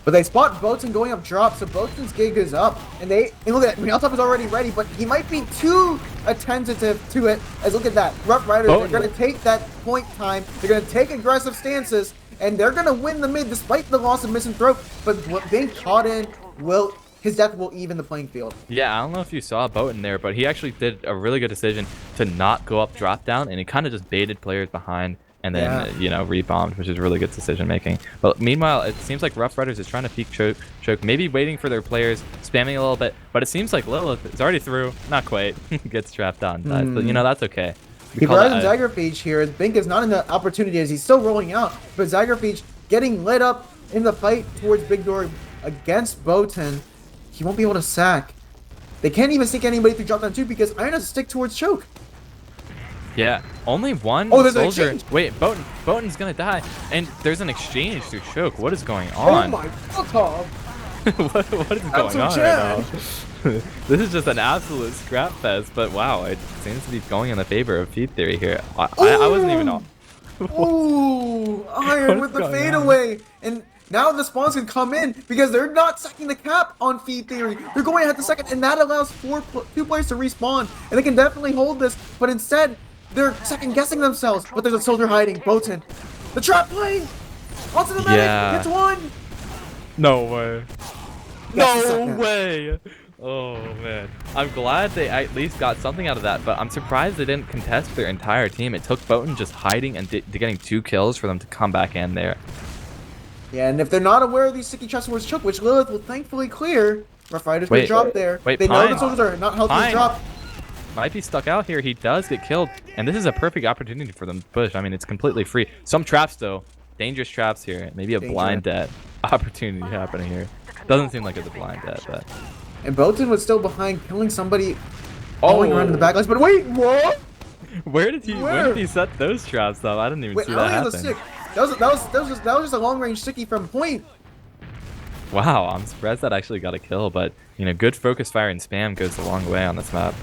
But they spot Botan going up drop, so Botan's gig is up. And look at that, ryaltov is already ready, but he might be too attentive to it. As look at that, Rough Riders, they're going to take that point time, they're going to take aggressive stances, and they're going to win the mid despite the loss of Misanthrope. But being caught in his death will even the playing field. Yeah, I don't know if you saw Botan there, but he actually did a really good decision to not go up drop down, and he kind of just baited players behind and then, you know, rebombed, which is really good decision making. But meanwhile, it seems like Rough Riders is trying to peek choke, maybe waiting for their players, spamming a little bit, but it seems like Lilith is already through. Not quite. Gets trapped on. But, you know, that's okay. Keep right on Zagrfige here. Bink is not in the opportunity as he's still rolling out, but Zagrfige getting lit up in the fight towards big door against Botan. He won't be able to sack. They can't even sneak anybody through drop down 2 because Iron has to stick towards choke. Yeah, only one soldier. Wait, Botan's gonna die, and there's an exchange through choke. What is going on? Oh my god! what is going on right now? This is just an absolute scrap fest. But wow, it seems to be going in the favor of Feed Theory here. I wasn't even on. Ooh, Iron with the fadeaway, and now the spawns can come in because they're not sacking the cap on Feed Theory. They're going ahead to second, and that allows 2 players to respawn, and they can definitely hold this. But instead, they're second-guessing themselves. But there's a soldier hiding. Botan, the trap plane, onto the medic, gets 1. No way. No way. Oh man, I'm glad they at least got something out of that, but I'm surprised they didn't contest their entire team. It took Botan just hiding and getting 2 kills for them to come back in there. Yeah, and if they're not aware of these sticky traps towards choke, which Lilith will thankfully clear, Rough Riders can drop there. Wait, they know the soldiers are not healthy to drop. Might be stuck out here. He does get killed, and this is a perfect opportunity for them to push. I mean, it's completely free. Some traps though, dangerous traps here. Maybe a blind death opportunity happening here. Doesn't seem like it's a blind death, but And Botan was still behind, killing somebody going around in the back lines. But wait, what? Where did he set those traps though? I didn't even see that happen. That was just a long range sticky from point. Wow, I'm surprised that actually got a kill, but you know, good focus fire and spam goes a long way on this map.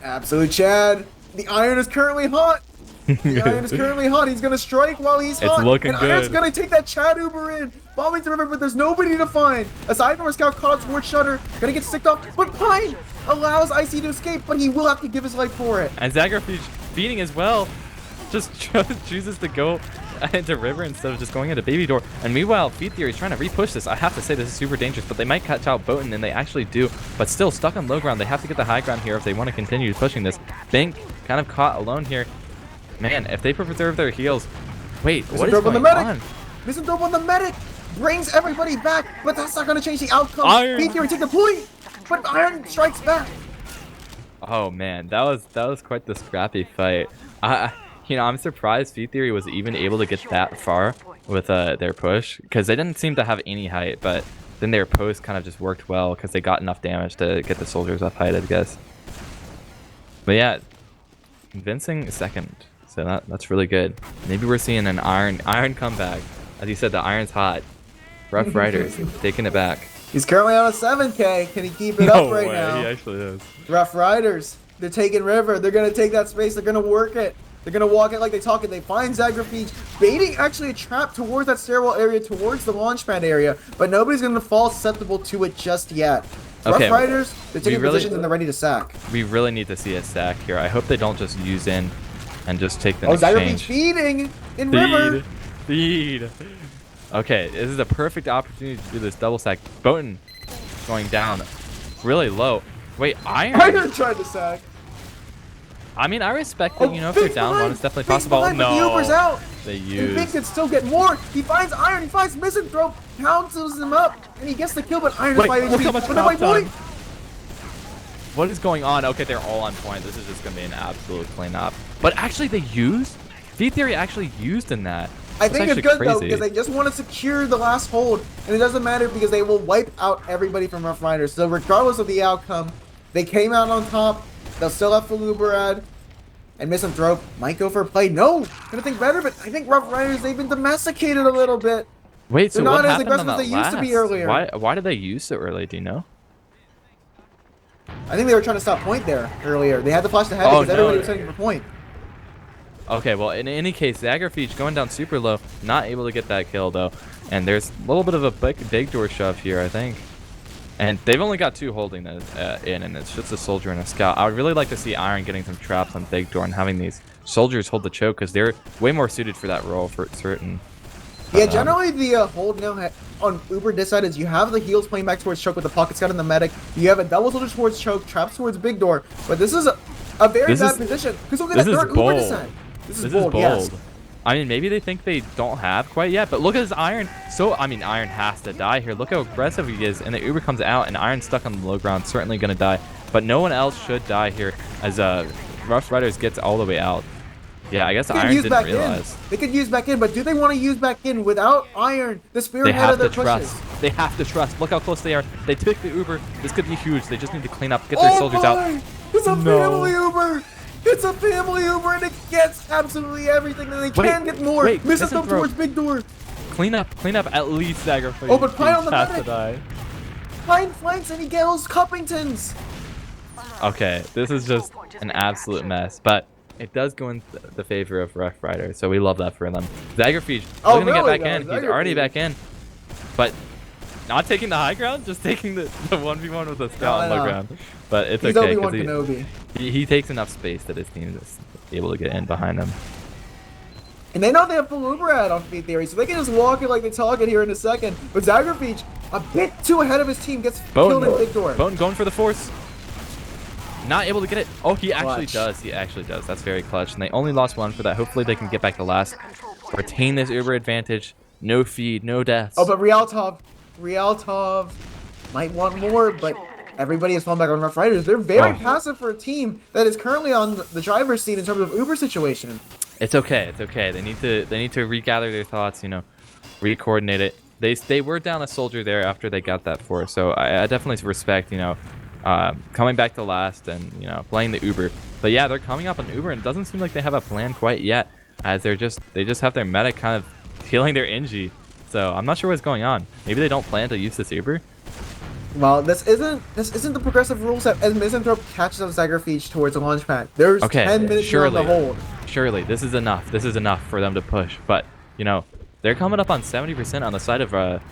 Absolute Chad. The iron is currently hot. The iron is currently hot. He's gonna strike while he's hot. It's looking good. Iron's gonna take that Chad Uber in. Bombing the river, but there's nobody to find. Aside from a scout caught up towards Shutter, gonna get sticked off. But Pine allows Icy to escape, but he will have to give his life for it. And Zagrfige feeding as well. Just chooses to go into river instead of just going into baby door. And meanwhile, Feed Theory is trying to repush this. I have to say this is super dangerous, but they might catch out Botan, and they actually do. But still stuck on low ground. They have to get the high ground here if they want to continue pushing this. Bink kind of caught alone here. Man, if they preserve their heals. Wait, what is going on? Misanthrope on the medic brings everybody back, but that's not going to change the outcome. Iron. Feed Theory take the point, but Iron strikes back. Oh man, that was quite the scrappy fight. You know, I'm surprised Feed Theory was even able to get that far with their push, because they didn't seem to have any height, but then their post kind of just worked well because they got enough damage to get the soldiers up height, I guess. But yeah, convincing second, so that's really good. Maybe we're seeing an iron comeback. As you said, the iron's hot. Rough Riders taking it back. He's currently on a 7K. Can he keep it up right now? He actually is. Rough Riders. They're taking river. They're going to take that space. They're going to work it. They're going to walk it like they talk it. They find Zagrfige baiting actually a trap towards that stairwell area, towards the launch pad area, but nobody's going to fall susceptible to it just yet. Okay, Rough Riders, they're taking positions and they're ready to sack. We really need to see a sack here. I hope they don't just use in and just take the Zagrfige exchange. feeding in river. Feed. Okay, this is a perfect opportunity to do this double sack. Botan going down really low. Wait, Iron tried to sack. I mean, I respect that, you know, if they're down one, it's definitely possible. No, the Uber's out. They And use. Big could still get more. He finds Iron. He finds Misanthrope. Pounces him up, and he gets the kill. But Iron is by look how much knockdown. point. What is going on? Okay, they're all on point. This is just gonna be an absolute cleanup. But actually, they used. Feed Theory actually used in that. I think it's good though, because they just want to secure the last hold, and it doesn't matter because they will wipe out everybody from Rough Riders. So regardless of the outcome, they came out on top. They'll still have Faluberad, and Misanthrope might go for a play. No, gonna think better, but I think Rough Riders, they've been domesticated a little bit. Wait, so they're not what as happened aggressive on as that they used to be earlier. Why did they use so early? Do you know? I think they were trying to stop point there earlier. They had to flash the head because everybody was setting for point. Okay, well, in any case, Zagrfige going down super low, not able to get that kill though, and there's a little bit of a big door shove here, I think. And they've only got two holding that in, and it's just a soldier and a scout. I would really like to see Iron getting some traps on big door and having these soldiers hold the choke, because they're way more suited for that role for certain. Yeah, generally the hold now on Uber this side is you have the heals playing back towards choke with the pocket scout and the medic. You have a double soldier towards choke, traps towards big door. But this is a very bad position. Because look at that third Uber descent. This is bold. Yes. I mean, maybe they think they don't have quite yet, but look at this Iron. So, I mean, Iron has to die here. Look how aggressive he is, and the Uber comes out, and Iron's stuck on the low ground, certainly going to die. But no one else should die here, as Rough Riders gets all the way out. Yeah, I guess Iron didn't realize. They could use back in, but do they want to use back in without Iron, the spearhead of their pushes? They have to trust. Look how close they are. They took the Uber. This could be huge. They just need to clean up, get their soldiers out. It's a family Uber! It's a family Uber, and it gets absolutely everything, and they can get more. Misses them towards big door. Clean up at least Zagrfige. Oh, but Pine on the has to die. Pine flanks, and he gets Cuppingtons. Okay, this is just an absolute mess, but it does go in the favor of Rough Riders, so we love that for them. Zagrfige looking to get back in. He's already back in, but not taking the high ground, just taking the 1v1 with a scout on low ground. But it's okay because he takes enough space that his team is able to get in behind him. And they know they have full Uber ad on Feed Theory, so they can just walk it like they talk it here in a second. But Zagrfige, a bit too ahead of his team, gets killed in big door. Botan going for the force. Not able to get it. Oh, he actually does. He actually does. That's very clutch. And they only lost one for that. Hopefully they can get back to last. Retain this Uber advantage. No feed, no deaths. Oh, but Ryaltov might want more, but everybody has fallen back on Rough Riders. They're very passive for a team that is currently on the driver's seat in terms of Uber situation. It's okay. It's okay. They need to regather their thoughts, you know, re-coordinate it. they were down a soldier there after they got that force. So I definitely respect, coming back to last and, playing the Uber. But yeah, they're coming up on Uber, and it doesn't seem like they have a plan quite yet, as they just have their medic kind of healing their Inji. So I'm not sure what's going on. Maybe they don't plan to use this Uber. Well, this isn't the progressive rules that as Misanthrope catches up Zagrfige towards the launch pad. There's 10 minutes here on the hold. Surely, this is enough. This is enough for them to push. But, they're coming up on 70% on the side of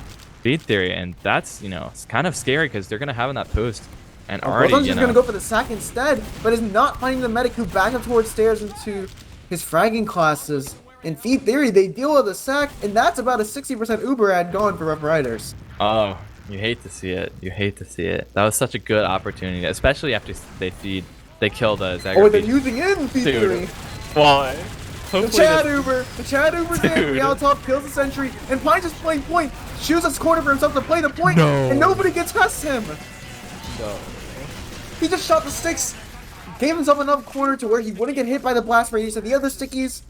Feed Theory, and that's, it's kind of scary because they're going to have in that post. And already, Botan's just going to go for the sack instead, but is not finding the medic who back up towards stairs into his fragging classes. In Feed Theory, they deal with a sack, and that's about a 60% Uber ad going for Rough Riders. Oh, you hate to see it. You hate to see it. That was such a good opportunity, especially after they kill the Zagrfige. Oh, they're using it in Feed Theory. Why? The Chad Uber's in. Ryaltov kills the sentry, and Pine just playing point. Shoots his corner for himself to play the point, and nobody gets past him. No. He just shot the sticks, gave himself enough corner to where he wouldn't get hit by the blast radius of the other stickies.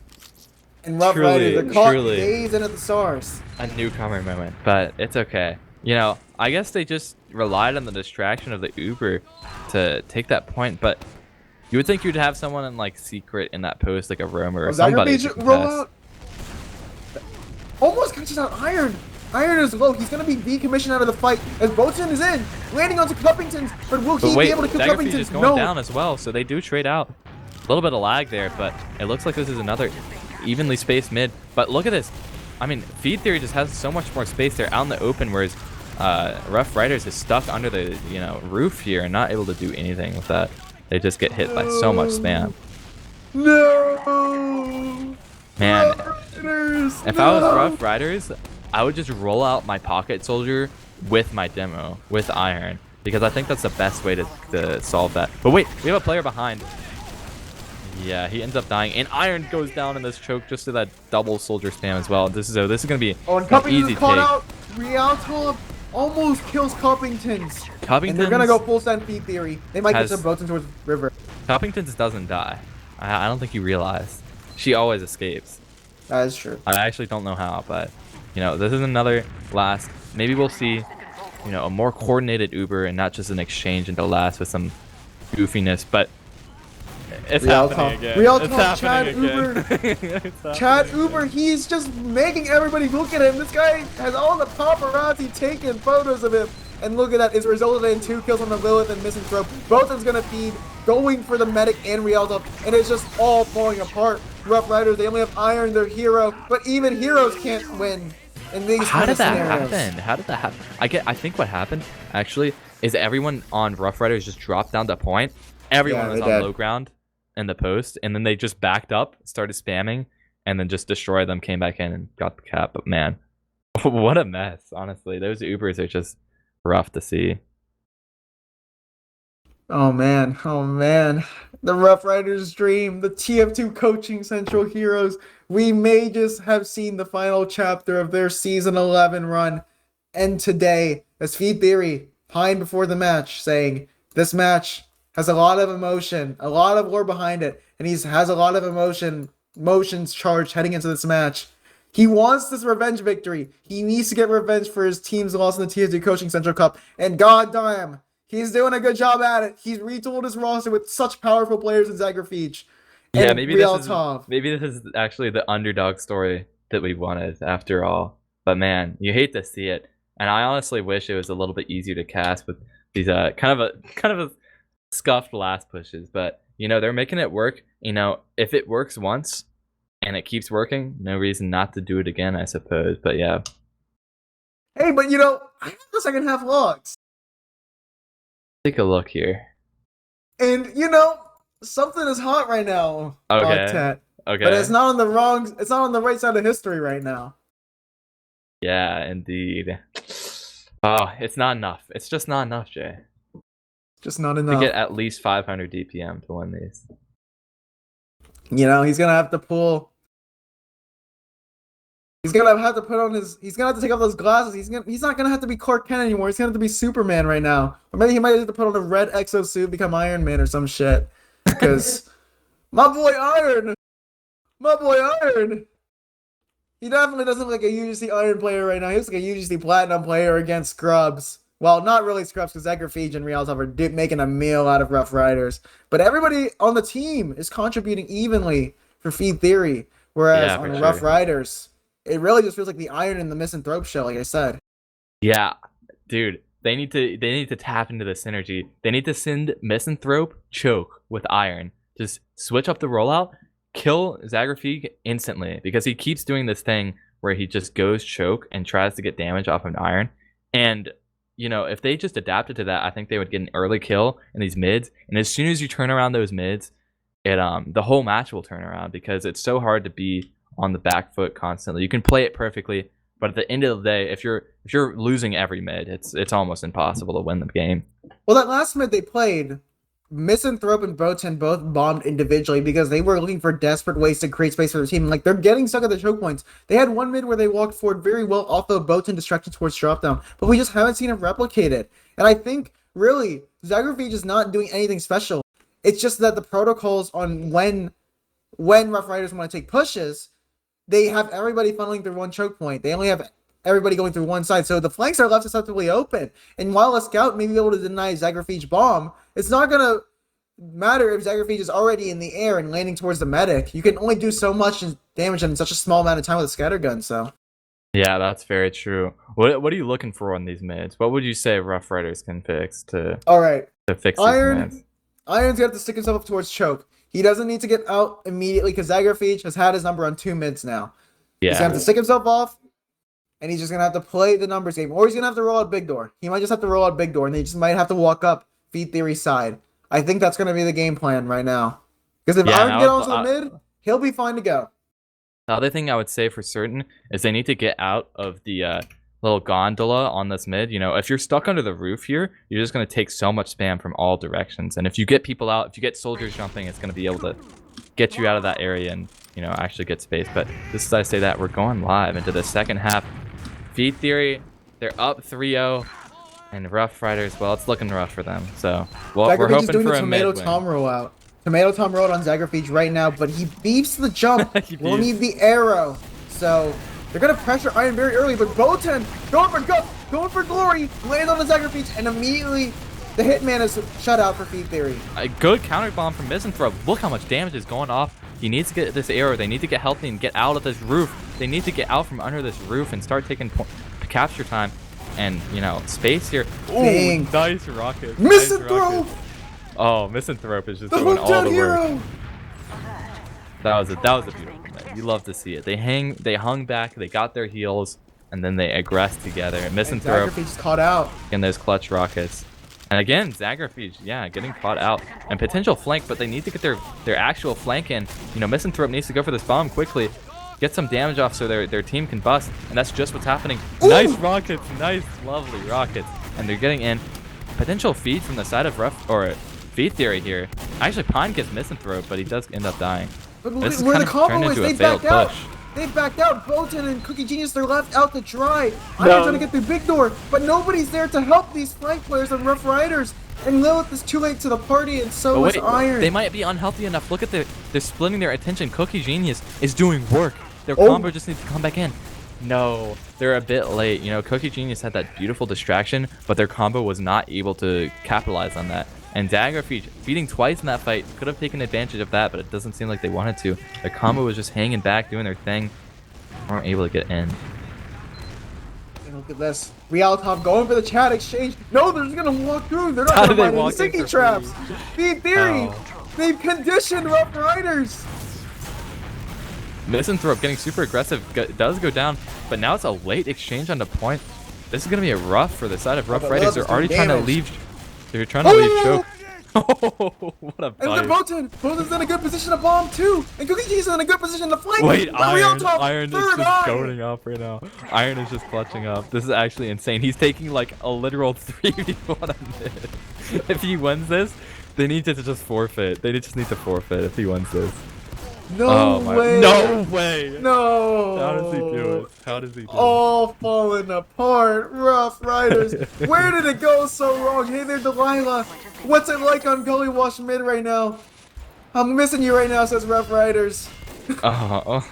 And Rough Riders are caught days into the stars. A newcomer moment, but it's okay. I guess they just relied on the distraction of the Uber to take that point, but you would think you'd have someone in secret in that post, like a roamer or somebody. Almost catches out Iron. Iron is low. He's going to be decommissioned out of the fight as Botan is in, landing onto Cuppington. But will he be able to kill Cuppington? Is going down as well, so they do trade out. A little bit of lag there, but it looks like this is another evenly spaced mid. But look at this. I mean, Feed Theory just has so much more space. They're out in the open, whereas Rough Riders is stuck under the roof here and not able to do anything with that. They just get hit by so much spam. No! Man, if I was Rough Riders, I would just roll out my pocket soldier with my demo, with Iron, because I think that's the best way to solve that. But wait, we have a player behind. Yeah, he ends up dying, and Iron goes down in this choke just to that double soldier spam as well. This is gonna be an easy take. Out. Ryaltov almost kills Cuppington's. And they're gonna go full send Feed Theory. They might get some boats towards river. Cuppington's doesn't die. I don't think you realize. She always escapes. That is true. I actually don't know how, but this is another last. Maybe we'll see, a more coordinated Uber and not just an exchange into last with some goofiness. But it's happening again. Ryaltov, Chad Uber. Chad Uber, he's just making everybody look at him. This guy has all the paparazzi taking photos of him. And look at that, it's resulted in 2 kills on the Lilith and Misanthrope. Botan's gonna feed, going for the medic and Ryaltov, and it's just all falling apart. Rough Riders, they only have Iron, their hero, but even heroes can't win in these kind of scenarios. How did that happen? I think what happened, actually, is everyone on Rough Riders just dropped down to point. Everyone was on low ground in the post, and then they just backed up, started spamming, and then just destroyed them, came back in, and got the cap. But man, what a mess, honestly. Those Ubers are just rough to see. Oh man, the Rough Riders dream, the TF2 coaching central heroes. We may just have seen the final chapter of their season 11 run. And today, as Feed Theory pined before the match, saying this match has a lot of emotion, a lot of lore behind it, and he has a lot of emotions charged heading into this match. He wants this revenge victory. He needs to get revenge for his team's loss in the TF2 Coaching Central Cup. And goddamn, he's doing a good job at it. He's retooled his roster with such powerful players in Zagrfige. Yeah, maybe this is actually the underdog story that we wanted after all. But man, you hate to see it. And I honestly wish it was a little bit easier to cast with these kind of a scuffed last pushes. But they're making it work. If it works once and it keeps working, no reason not to do it again, I suppose. But yeah. Hey, but I have the second half logs. Take a look here. And something is hot right now. Okay. Okay. But it's not on the right side of history right now. Yeah, indeed. Oh, it's not enough. It's just not enough, Jay. Just not enough. To get at least 500 DPM to win these. He's gonna have to pull. He's gonna have to he's gonna have to take off those glasses. He's not gonna have to be Clark Kent anymore. He's gonna have to be Superman right now. Or maybe he might have to put on a red exosuit, become Iron Man or some shit. Because my boy Iron. He definitely doesn't look like a UGC Iron player right now. He looks like a UGC Platinum player against Scrubs. Well, not really Scrubs because Zagrfige and ryaltov are making a meal out of Rough Riders. But everybody on the team is contributing evenly for Feed Theory. Whereas Yeah, on for Rough sure. Riders, it really just feels like the Iron and the Misanthrope show, like I said. Yeah, dude, they need to tap into the synergy. They need to send Misanthrope choke with Iron. Just switch up the rollout, kill Zagrfige instantly because he keeps doing this thing where he just goes choke and tries to get damage off of an Iron. And if they just adapted to that, I think they would get an early kill in these mids. And as soon as you turn around those mids, the whole match will turn around because it's so hard to be on the back foot constantly. You can play it perfectly, but at the end of the day, if you're losing every mid, it's almost impossible to win the game. Well, that last mid they played, Misanthrope and Boten both bombed individually because they were looking for desperate ways to create space for their team. Like, they're getting stuck at the choke points. They had one mid where they walked forward very well, although Boten distracted towards dropdown, but we just haven't seen him replicate it. And I think, really, Zagrfige is not doing anything special. It's just that the protocols on when Rough Riders want to take pushes, they have everybody funneling through one choke point. They only have everybody going through one side, so the flanks are left susceptibly open. And while a scout may be able to deny Zagrfige bomb, it's not gonna matter if Zagrfige is already in the air and landing towards the medic. You can only do so much damage in such a small amount of time with a scattergun. So yeah, that's very true. What are you looking for on these mids? What would you say Rough Riders can fix to fix these mids? Iron's gonna have to stick himself up towards choke. He doesn't need to get out immediately because Zagrfige has had his number on 2 mids now. Yeah. He's gonna have to stick himself off, and he's just gonna have to play the numbers game, or he's gonna have to roll out big door. He might just have to roll out big door, and they just might have to walk up Feed Theory's side. I think that's gonna be the game plan right now. Because if Iron can get onto the mid, he'll be fine to go. The other thing I would say for certain is they need to get out of the little gondola on this mid. If you're stuck under the roof here, you're just going to take so much spam from all directions. And if you get people out, if you get soldiers jumping, it's going to be able to get you out of that area and, actually get space. But this is, I say that, we're going live into the second half. Feed Theory, they're up 3-0. And Rough Riders, well, it's looking rough for them. So, well, we're hoping for a mid win. Tomato Tom rollout. Tomato Tom rollout on Zagrfige right now, but he beeps the jump. We'll need the arrow. So they're gonna pressure Iron very early, but Boten going for glory, lands on the Zagrfige, and immediately the hitman is shut out for Feed Theory. A good counter bomb from Misanthrope. Look how much damage is going off. He needs to get this arrow. They need to get healthy and get out of this roof. They need to get out from under this roof and start taking capture time and space here. Ooh, nice rocket. Misanthrope. Oh, Misanthrope is just doing all the work. That was a beautiful play. You love to see it. They hung back, they got their heals, and then they aggressed together. Misanthrope Zagrfige's caught out in those clutch rockets. And again, Zagrfige, yeah, getting caught out. And potential flank, but they need to get their actual flank in. Misanthrope needs to go for this bomb quickly. Get some damage off so their team can bust. And that's just what's happening. Ooh. Nice rockets. Nice, lovely rockets. And they're getting in. Potential feed from the side of Feed Theory here. Actually, Pine gets Misanthrope, but he does end up dying. But look where the combo is. They backed out. They backed out. Boten and Cookie Genius, they're left out to dry. I'm trying to get through big door, but nobody's there to help these flank players and Rough Riders. And Lilith is too late to the party, and so is Iron. They might be unhealthy enough. Look at they're splitting their attention. Cookie Genius is doing work. Their combo just needs to come back in. No, they're a bit late. Cookie Genius had that beautiful distraction, but their combo was not able to capitalize on that. And Zagrfige, feeding twice in that fight, could have taken advantage of that, but it doesn't seem like they wanted to. Their combo was just hanging back, doing their thing. Weren't able to get in. And look at this. ryaltov going for the chat exchange. No, they're just going to walk through. They're not going to find any sticky traps. Feed Theory, they've conditioned Rough Riders. Misanthrope getting super aggressive does go down, but now it's a late exchange on the point. This is going to be a rough for the side of Rough Riders. They're already trying to leave. They're trying to leave choke. Oh, what a bite. And Boten's in a good position to bomb too. And Cookie G's in a good position to flank. Wait, Iron is just going up right now. Iron is just clutching up. This is actually insane. He's taking like a literal 3v1 on this. If he wins this, they need to just forfeit. They just need to forfeit if he wins this. No way. No way. No. How does he do it? How does he do it? All falling apart. Rough Riders. Where did it go so wrong? Hey there, Delilah. What's it like on Gullywash mid right now? I'm missing you right now, says Rough Riders. Oh,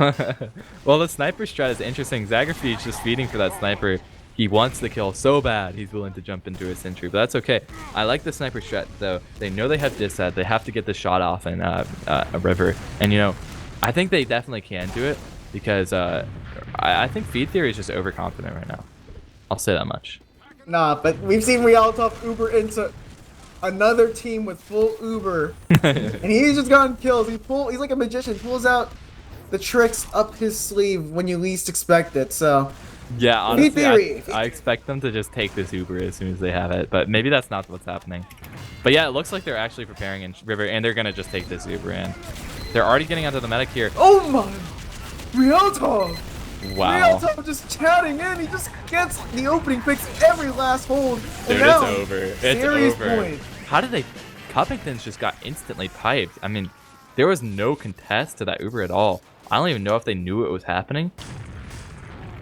well, the sniper strat is interesting. Zagrfige just feeding for that sniper. He wants the kill so bad, he's willing to jump into a sentry, but that's okay. I like the sniper strat, though. They know they have disset. They have to get the shot off in a river. And, you know, I think they definitely can do it because I think Feed Theory is just overconfident right now. I'll say that much. Nah, but we've seen ryaltov Uber into another team with full Uber, and he's just gotten kills. He's like a magician. He pulls out the tricks up his sleeve when you least expect it. So yeah, honestly, I expect them to just take this Uber as soon as they have it, but maybe that's not what's happening. But yeah, it looks like they're actually preparing in river, and they're gonna just take this Uber in. They're already getting onto the medic here. Oh my, ryaltov! Wow. ryaltov just chatting in. He just gets the opening picks every last hold. Dude, it's over. It's over. Point. How did they? Cuppingtons just got instantly piped. I mean, there was no contest to that Uber at all. I don't even know if they knew it was happening.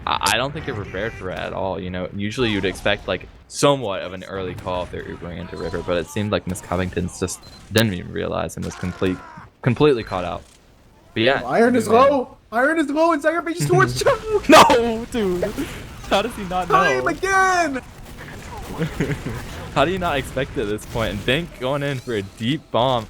I don't think they're prepared for it at all. You know, usually you'd expect like somewhat of an early call if they're Ubering into river, but it seemed like Miss Cuppingtons just didn't even realize and was completely caught out. But yeah, Iron is low. Iron is low, and Zagrfige is towards choke. No, dude. How does he not know? Time again. How do you not expect it at this point? And Bink going in for a deep bomb,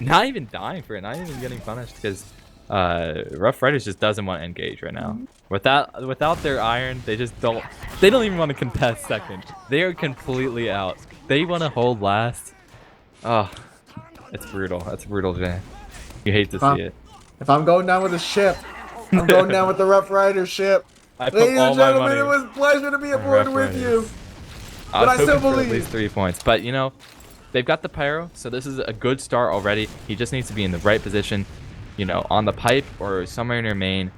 not even dying for it, not even getting punished because Rough Riders just doesn't want to engage right now. Without their iron, they don't even want to contest second. They are completely out. They want to hold last. Oh, it's brutal. That's brutal, Jay. You hate to see it. If I'm going down with a ship, I'm going down with the Rough Rider ship. Ladies and gentlemen, it was a pleasure to be aboard with you. But I still believe at least 3 points. But you know, they've got the pyro, so this is a good start already. He just needs to be in the right position, you know, on the pipe or somewhere near main,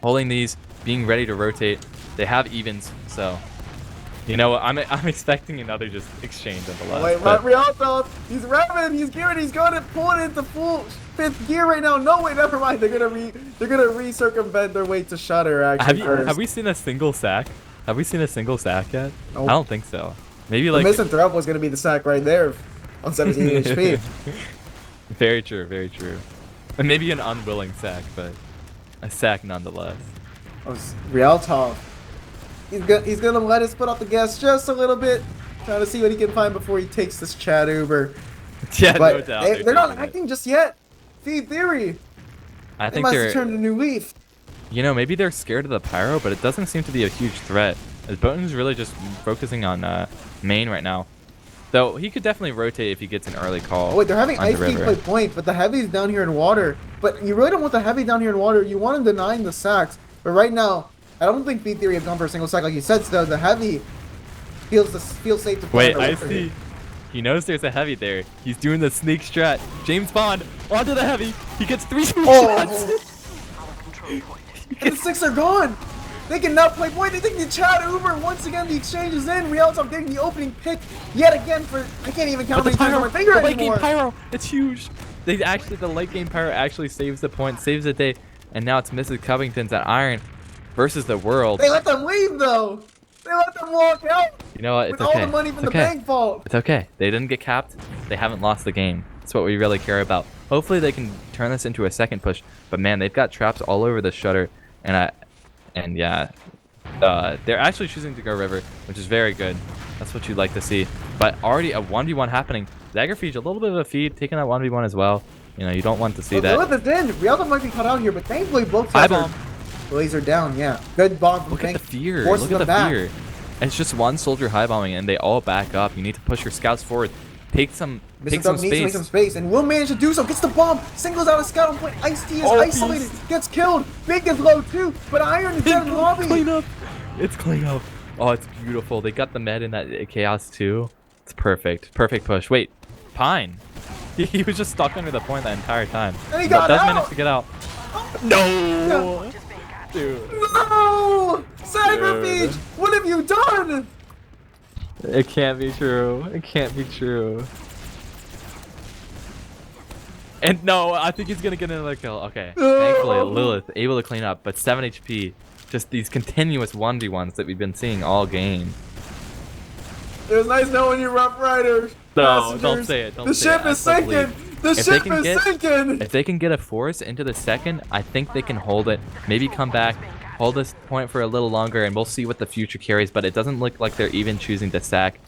holding these, being ready to rotate. They have evens, so you know what? I'm expecting another just exchange on the left. Wait, ryaltov, he's revving, he's gearing, he's going to pull it into full 5th gear right now. No, wait, never mind. They're gonna re-circumvent their way to shutter. Actually, have we seen a single sack? Have we seen a single sack yet? Nope. I don't think so. Maybe like the misanthrope was gonna be the sack right there on 17 HP. Very true, very true. And maybe an unwilling sack, but a sack nonetheless. Oh, ryaltov. He's gonna let us put off the gas just a little bit, trying to see what he can find before he takes this Chad Uber. Yeah, but no doubt. they're not acting just yet. Feed Theory. I think must they're have turned a new leaf. You know, maybe they're scared of the pyro, but it doesn't seem to be a huge threat. As Boten's really just focusing on main right now. Though he could definitely rotate if he gets an early call. Oh, wait, they're having ice Ice King play point, but the heavy's down here in water. But you really don't want the heavy down here in water. You want him denying the sacks. But right now, I don't think Feed Theory has gone for a single sack like you said. So the heavy feels safe to play. Wait, I see. He knows there's a heavy there. He's doing the sneak strat. James Bond onto the heavy. He gets 3 shots. And the 6 are gone. They cannot play point. They take the Chad Uber. Once again, the exchange is in. ryaltov getting the opening pick yet again for, I can't even count how many times on my finger the anymore. late game pyro. It's huge. The late game pyro actually saves the point, saves the day. And now it's Mrs. Covington's at iron versus the world. They let them leave though. They let them walk out. You know what? It's with okay. all the money from it's the okay. bank vault. It's okay. They didn't get capped. They haven't lost the game. That's what we really care about. Hopefully they can turn this into a second push. But man, they've got traps all over the shutter. And yeah, they're actually choosing to go river, which is very good. That's what you'd like to see. But already a 1v1 happening. Zagrfige, a little bit of a feed, taking that 1v1 as well. You know, you don't want to see that. Look at the end. ryaltov might be cut out here, but thankfully both sides are laser down. Yeah, good bomb from Look Tank. at the fear. Forces Look at them the back. fear. And it's just one soldier high bombing, and they all back up. You need to push your scouts forward. Take some Needs to make some space, and will manage to do so. Gets the bomb, singles out a scout on point. Ice-T is isolated, gets killed. Big is low too, but Iron is down in the lobby. Clean up. It's clean up. Oh, it's beautiful. They got the med in that chaos too. It's perfect. Perfect push. Wait, Pine. He was just stuck under the point that entire time. And he got out. Manage to get out. No. Yeah. Dude. No! Zagrfige, what have you done? It can't be true. It can't be true. And no, I think he's gonna get another kill. Okay. Thankfully, Lilith able to clean up, but 7 HP. Just these continuous 1v1s that we've been seeing all game. It was nice knowing you, Rough Riders. No, Passengers. don't say it. Don't the say ship it. is sinking. The If they ship can is get- sinking! If they can get a force into the second, I think they can hold it. Maybe come back, hold this point for a little longer, and we'll see what the future carries. But it doesn't look like they're even choosing to sack.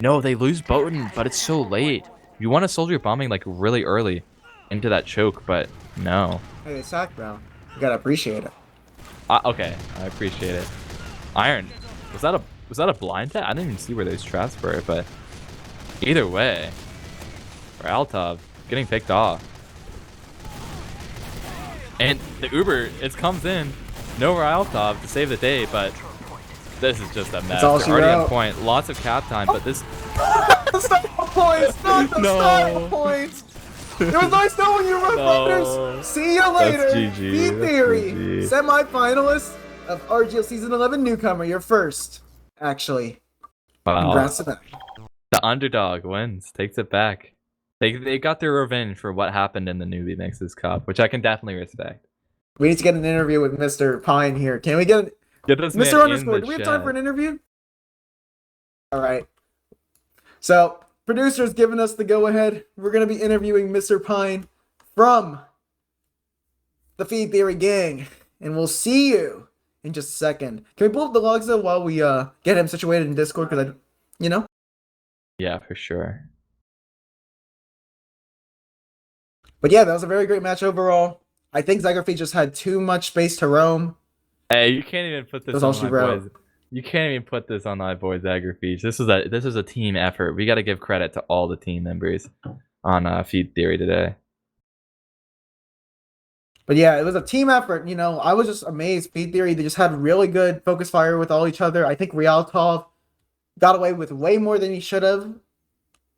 No, they lose Botan, but it's so late. You want a soldier bombing like really early into that choke, but no. Hey, they sacked, bro. You gotta appreciate it. Okay, I appreciate it. Iron, was that a blind tap? I didn't even see where those traps were, but either way, ryaltov getting picked off. And the Uber, it comes in. No ryaltov to save the day, but this is just a mess. all They're she already on wrote. point. Lots of cap time, but this... The style points! Not the No. style points! It was nice knowing you, Rough Riders! See you later! GG, Feed that's Theory! GG. Semi-finalist of RGL Season 11 Newcomer, your first, actually. Wow. Congrats to them. The underdog wins, takes it back. They got their revenge for what happened in the Newbie Mixes Cup, which I can definitely respect. We need to get an interview with Mr. Pine here. Can we get Get this man Mr. in Underscore, the do we have time for an chat. interview? Alright. So, producer's giving us the go-ahead. We're going to be interviewing Mr. Pine from the Feed Theory gang. And we'll see you in just a second. Can we pull up the logs, though, while we get him situated in Discord? Because you know? Yeah, for sure. But yeah, that was a very great match overall. I think Zagrfige just had too much space to roam. Hey, you can't even put this That's all on she my wrote. boys. You can't even put this on my boy Zagrfige. This is a team effort. We got to give credit to all the team members on Feed Theory today. But yeah, it was a team effort. You know, I was just amazed. Feed Theory, they just had really good focus fire with all each other. I think ryaltov got away with way more than he should have.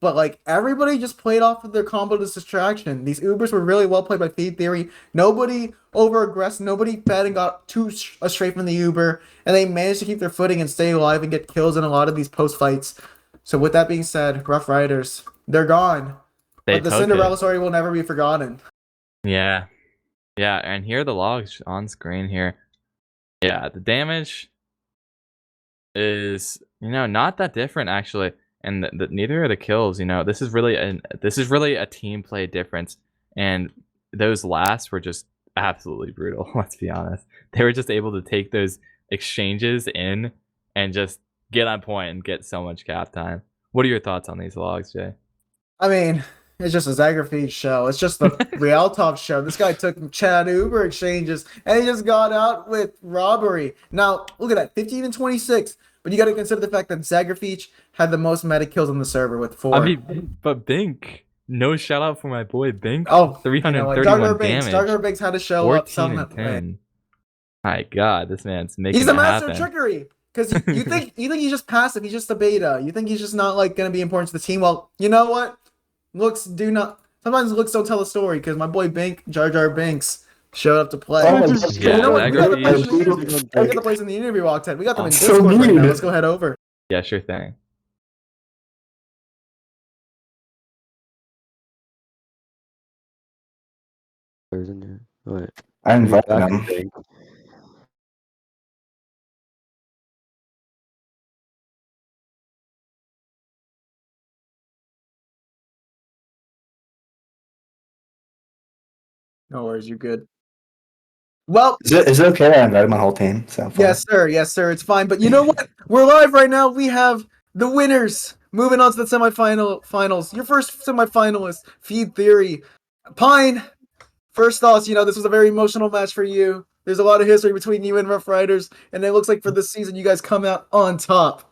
But like everybody just played off of their combo distraction. These Ubers were really well played by Feed Theory. Nobody over aggressed. Nobody fed and got too straight from the Uber, and they managed to keep their footing and stay alive and get kills in a lot of these post fights. So with that being said, Rough Riders, they're gone. They But the took Cinderella it. story will never be forgotten. Yeah. Yeah, and here are the logs on screen here. Yeah, the damage is, not that different actually. And neither are the kills, This is really a team play difference. And those last were just absolutely brutal, let's be honest. They were just able to take those exchanges in and just get on point and get so much cap time. What are your thoughts on these logs, Jay? I mean, it's just a Zagrfige show. It's just the ryaltov show. This guy took Chad Uber exchanges and he just got out with robbery. Now, look at that, 15 and 26. But you got to consider the fact that Zagrfige had the most meta kills on the server with 4. I mean, but Bink, no shout out for my boy Bink. Oh, 331 damage. Darker Binks had to show 14 up somehow. and 10. My God, this man's making He's it a master happen. of trickery. Because you think he's just passive. He's just a beta. You think he's just not like going to be important to the team. Well, you know what? Sometimes looks don't tell the story. Because my boy Bink, Jar Jar Binks, showed up to play. Yeah, You know what? We got Zagrfige. the place in the interview octet. We got them in So Discord right now. mean. Let's go head over. Yeah, sure thing. What? I invited him. No worries, you're good. Well, Is it okay? I invited my whole team. So far. yes, sir. Yes, sir. It's fine. But you know what? We're live right now. We have the winners. Moving on to the finals. Your first semifinalist, Feed Theory. Pine, first off, this was a very emotional match for you. There's a lot of history between you and Rough Riders, and it looks like for this season, you guys come out on top.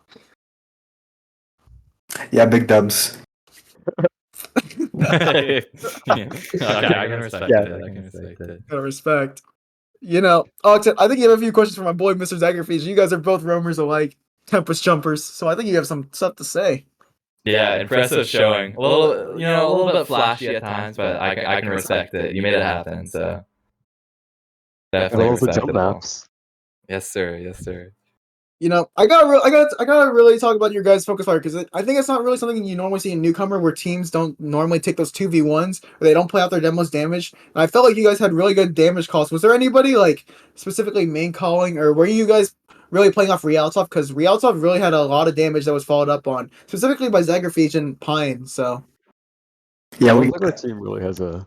Yeah, big dubs. Okay, I can respect Yeah. it. I can respect it. Out of respect. Octet, I think you have a few questions for my boy, Mr. Zagrfige. You guys are both roamers alike, Tempest jumpers, so I think you have some stuff to say. Yeah, impressive showing. A little bit flashy at times, but I can respect it. You made it happen, so definitely respectable. Yes, sir. Yes, sir. I gotta really talk about your guys' focus fire because I think it's not really something you normally see in Newcomer where teams don't normally take those 2v1s or they don't play out their demos damage. And I felt like you guys had really good damage calls. Was there anybody like specifically main calling or were you guys really playing off ryaltov? Because ryaltov really had a lot of damage that was followed up on, specifically by Zagrfige and Pine. So Yeah, I we don't think our team really has a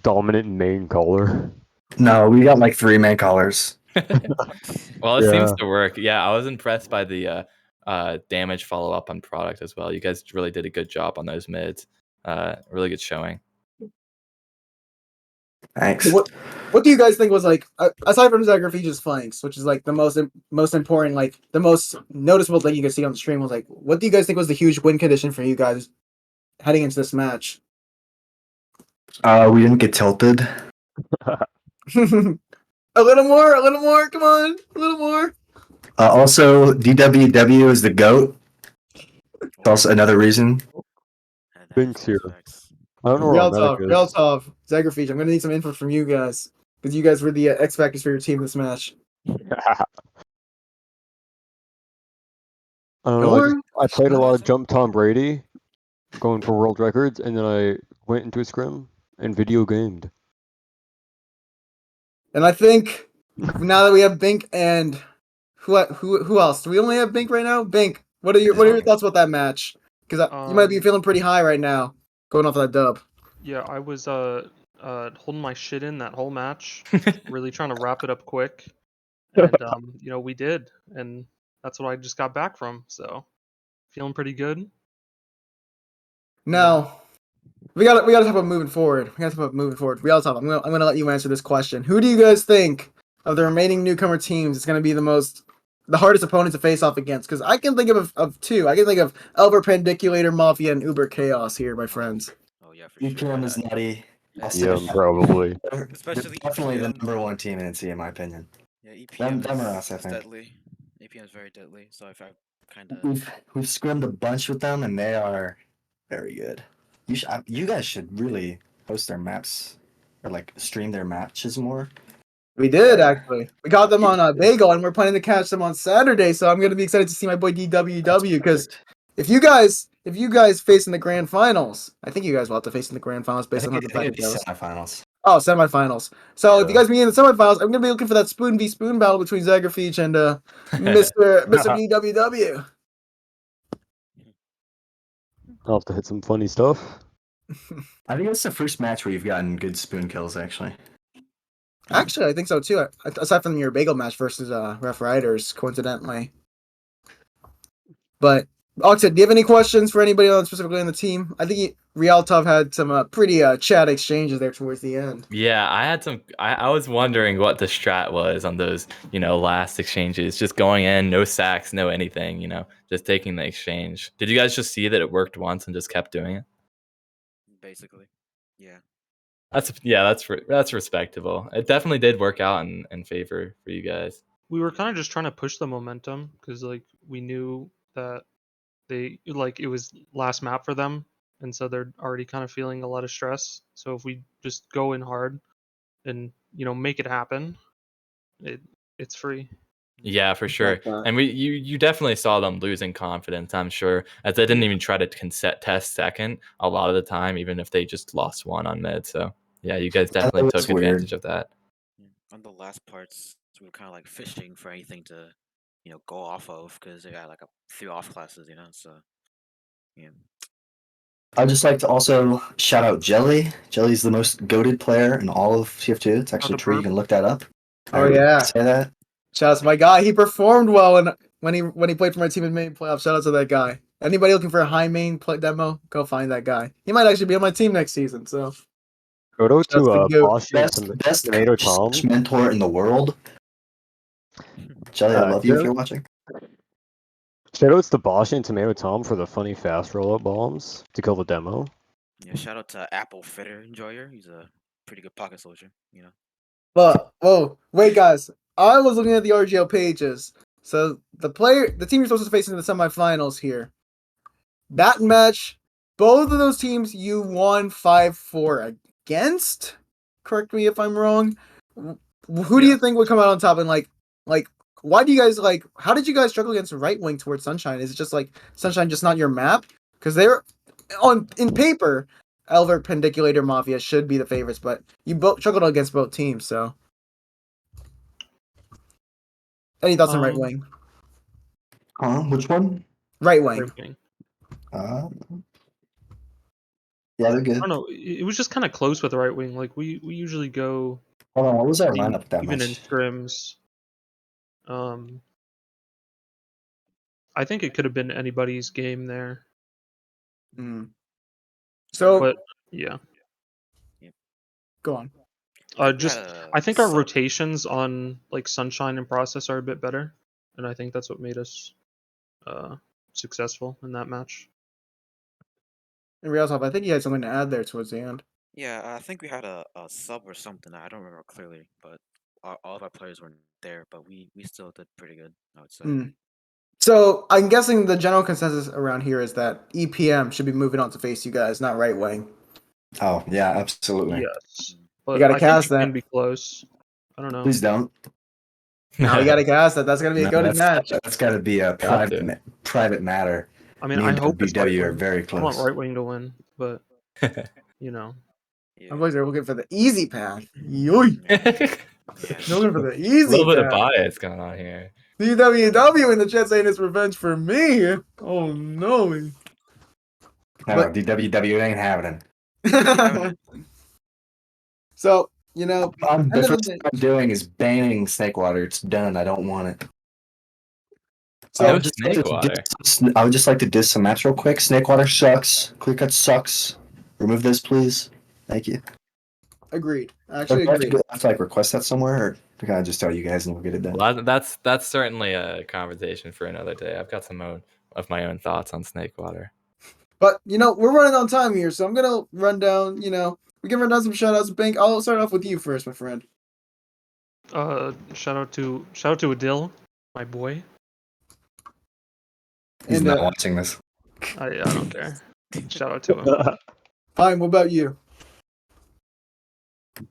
dominant main caller. no, we got like 3 main callers. Well, it seems Yeah. to work. Yeah, I was impressed by the damage follow up on product as well. You guys really did a good job on those mids. Really good showing. Thanks. What do you guys think was like aside from Zagrfige's flanks, which is like the most important, like the most noticeable thing you could see on the stream was like, what do you guys think was the huge win condition for you guys heading into this match? We didn't get tilted. a little more, come on, a little more. Also, DWW is the GOAT. That's also another reason. Binks here. I don't know where our medic is. Ryaltov, Zagrfige, I'm gonna need some info from you guys because you guys were the X factors for your team this match. I don't know. I played a lot of Jump Tom Brady, going for world records, and then I went into a scrim and video gamed. And I think now that we have Bink and who else? Do we only have Bink right now? Bink, what are your thoughts about that match? Because you might be feeling pretty high right now, going off that dub. Yeah, I was holding my shit in that whole match, really trying to wrap it up quick, and you know, we did, and that's what I just got back from. So feeling pretty good. Now, we gotta talk about moving forward. Ryaltov, I'm gonna let you answer this question. Who do you guys think of the remaining newcomer teams is gonna be the hardest opponent to face off against? Because I can think of two. I can think of Elver Pendiculator Mafia and Uber Chaos here, my friends. Oh yeah, for EPM sure. is nutty. Yeah, probably. Especially Definitely the EPM. #1 team in NC, in my opinion. Yeah, EPM Them or us, I is think. deadly. EPM is very deadly. So if I kind of We've scrimmed a bunch with them, and they are very good. You guys should really post their maps or like stream their matches more. We did actually. We got them on Bagel, and we're planning to catch them on Saturday. So I'm gonna be excited to see my boy DWW because if you guys face in the grand finals, I think you guys will have to face in the grand finals based on how the bracket goes. Semifinals. Oh, semifinals. So if you Yeah. guys meet in the semifinals, I'm gonna be looking for that spoon v spoon battle between Zagrfige and Mr. DWW. I'll have to hit some funny stuff. I think it's the first match where you've gotten good spoon kills, actually. Actually, I think so too. Aside from your Bagel match versus Rough Riders, coincidentally. But Octet, do you have any questions for anybody else specifically on the team? I think Ryaltov had some pretty chat exchanges there towards the end. Yeah, I had some. I was wondering what the strat was on those, last exchanges. Just going in, no sacks, no anything. Just taking the exchange. Did you guys just see that it worked once and just kept doing it? basically, yeah. That's respectable. It definitely did work out in favor for you guys. We were kind of just trying to push the momentum because like we knew that it was last map for them, and so they're already kind of feeling a lot of stress. So if we just go in hard and make it happen, it's free. Yeah, for sure. And you definitely saw them losing confidence, I'm sure, as they didn't even try to test second a lot of the time, even if they just lost one on mid. So yeah, you guys definitely took advantage of that. On the last parts, we were kind of like fishing for anything to, go off of because they got like a few off classes, So yeah. I'd just like to also shout out Jelly. Jelly's the most goated player in all of TF2. It's actually true. You can look that up. Oh yeah. Say that. Shout out to my guy. He performed well when he played for my team in main playoffs. Shout out to that guy. Anybody looking for a high main play demo, go find that guy. He might actually be on my team next season. So Go to That's Best Tomato Tom. mentor in the world. Jelly, I love you if you're watching. Shoutouts to Bosch and Tomato Tom for the funny fast rollout bombs to kill the demo. Yeah, shout out to Apple Fitter Enjoyer. He's a pretty good pocket soldier, But whoa, wait, guys! I was looking at the RGL pages. So the team you're supposed to face in the semifinals here. That match, both of those teams you won 5-4 against. Correct me if I'm wrong. Who do you think would come out on top? And like, why do you guys how did you guys struggle against right wing towards Sunshine? Is it just like Sunshine just not your map? Because they're in paper, Elver Pendiculator Mafia should be the favorites, but you both struggled against both teams. So, any thoughts on right wing? Which one? Right wing. Yeah, they're I good. don't know. It was just kind of close with the right wing. Like we usually go Hold on, what was our pretty lineup that even in much? scrims. I think it could have been anybody's game there, Mm. So but yeah. go on. I think we Just had a I think our sub. rotations on like Sunshine and Process are a bit better, and I think that's what made us successful in that match. And Ryaltov, I think you had something to add there towards the end. Yeah, I think we had a sub or something. I don't remember clearly, but all of our players weren't there, but we still did pretty good, I would say. Mm. So I'm guessing the general consensus around here is that EPM should be moving on to face you guys, not right wing. Oh, yeah, absolutely. Yes, Mm. but gotta I think cast it can that. be close. I don't know. Please don't. Now we gotta cast that. That's gonna be a No, goaded match. that's got to be a private matter. I mean, Me I and hope it's right BW are wing. very I want close. right wing to win, but you know, Yeah. My boys are looking for the easy path. Yoy. Yeah. They're looking for the A easy little bit of path. bias going on here. DWW in the chat saying it's revenge for me. Oh no. No, But- DWW ain't having So, you know, it. The end of the first day- thing I'm doing is banning snake water. It's done. I don't want it. So- I No would just like snake to water. I would just like to diss some maps real quick. Snake water sucks. Clear cut sucks. Remove this, please. Thank you. agreed. Do Actually I have agreed. to like request that somewhere, or can I just tell you guys and we'll get it done? Well, that's certainly a conversation for another day. I've got some of my own thoughts on snake water. But you know, we're running on time here, so I'm gonna run down, you know, we can run down some shout outs. Bank, I'll start off with you first, my friend. shout out to Adil, my boy. He's And not watching this. I don't care. Shout out to him. Fine, what about you?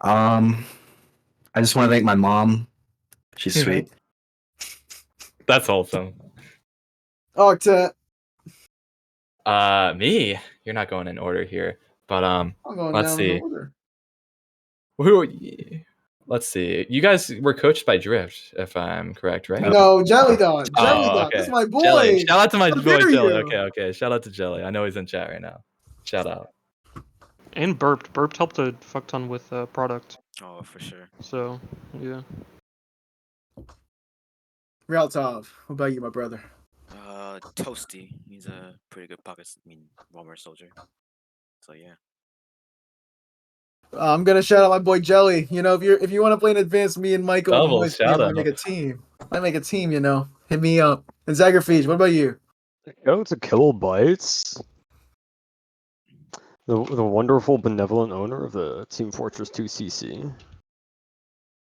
I just want to thank my mom. She's sweet. That's wholesome. Octet. Me? You're not going in order here, but I'm going let's down see. in order. Let's see. You guys were coached by Drift, if I'm correct, right? No, Jelly Dot. Jelly Oh, Dot. okay. That's my boy. Jelly. Shout out to my How boy dare Jelly. you? Okay. Shout out to Jelly. I know he's in chat right now. Shout out. And burped. Burped helped a fuck ton with product. Oh, for sure. So yeah. Ryaltov. What about you, my brother? Toasty. He's a pretty good roamer soldier. So yeah. I'm gonna shout out my boy Jelly. You know, if you want to play in advance, me and Michael and the Double boys shout might out. make a team. Might make a team. You know, hit me up. And Zagrfige, what about you? Shout out to Kilobytes, the wonderful benevolent owner of the Team Fortress 2 CC.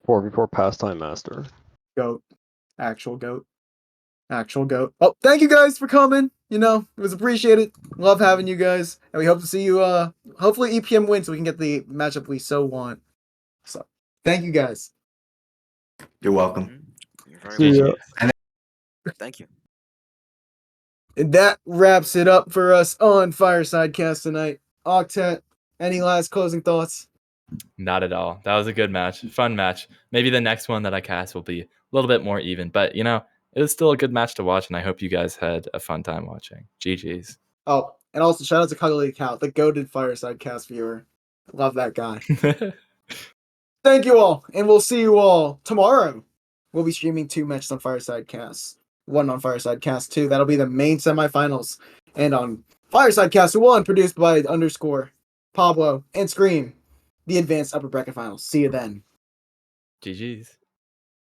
4v4 pastime master. Goat. Actual goat. Actual goat. Oh, thank you guys for coming. You know, it was appreciated. Love having you guys. And we hope to see you hopefully EPM wins so we can get the matchup we so want. So thank you guys. You're welcome. Mm-hmm. You're very See welcome. ya. Thank you. And that wraps it up for us on Fireside Cast tonight. Octet, any last closing thoughts? Not at all. That was a good match. Fun match. Maybe the next one that I cast will be a little bit more even. But, you know, it was still a good match to watch, and I hope you guys had a fun time watching. GG's. Oh, and also shout out to Cuddly Cow, the goated Fireside Cast viewer. Love that guy. Thank you all, and we'll see you all tomorrow. We'll be streaming 2 matches on Fireside Cast. 1 on Fireside Cast 2. That'll be the main semifinals. And on Fireside Cast 1, produced by _ Pablo and Scream, the advanced upper bracket finals. See you then. GG's.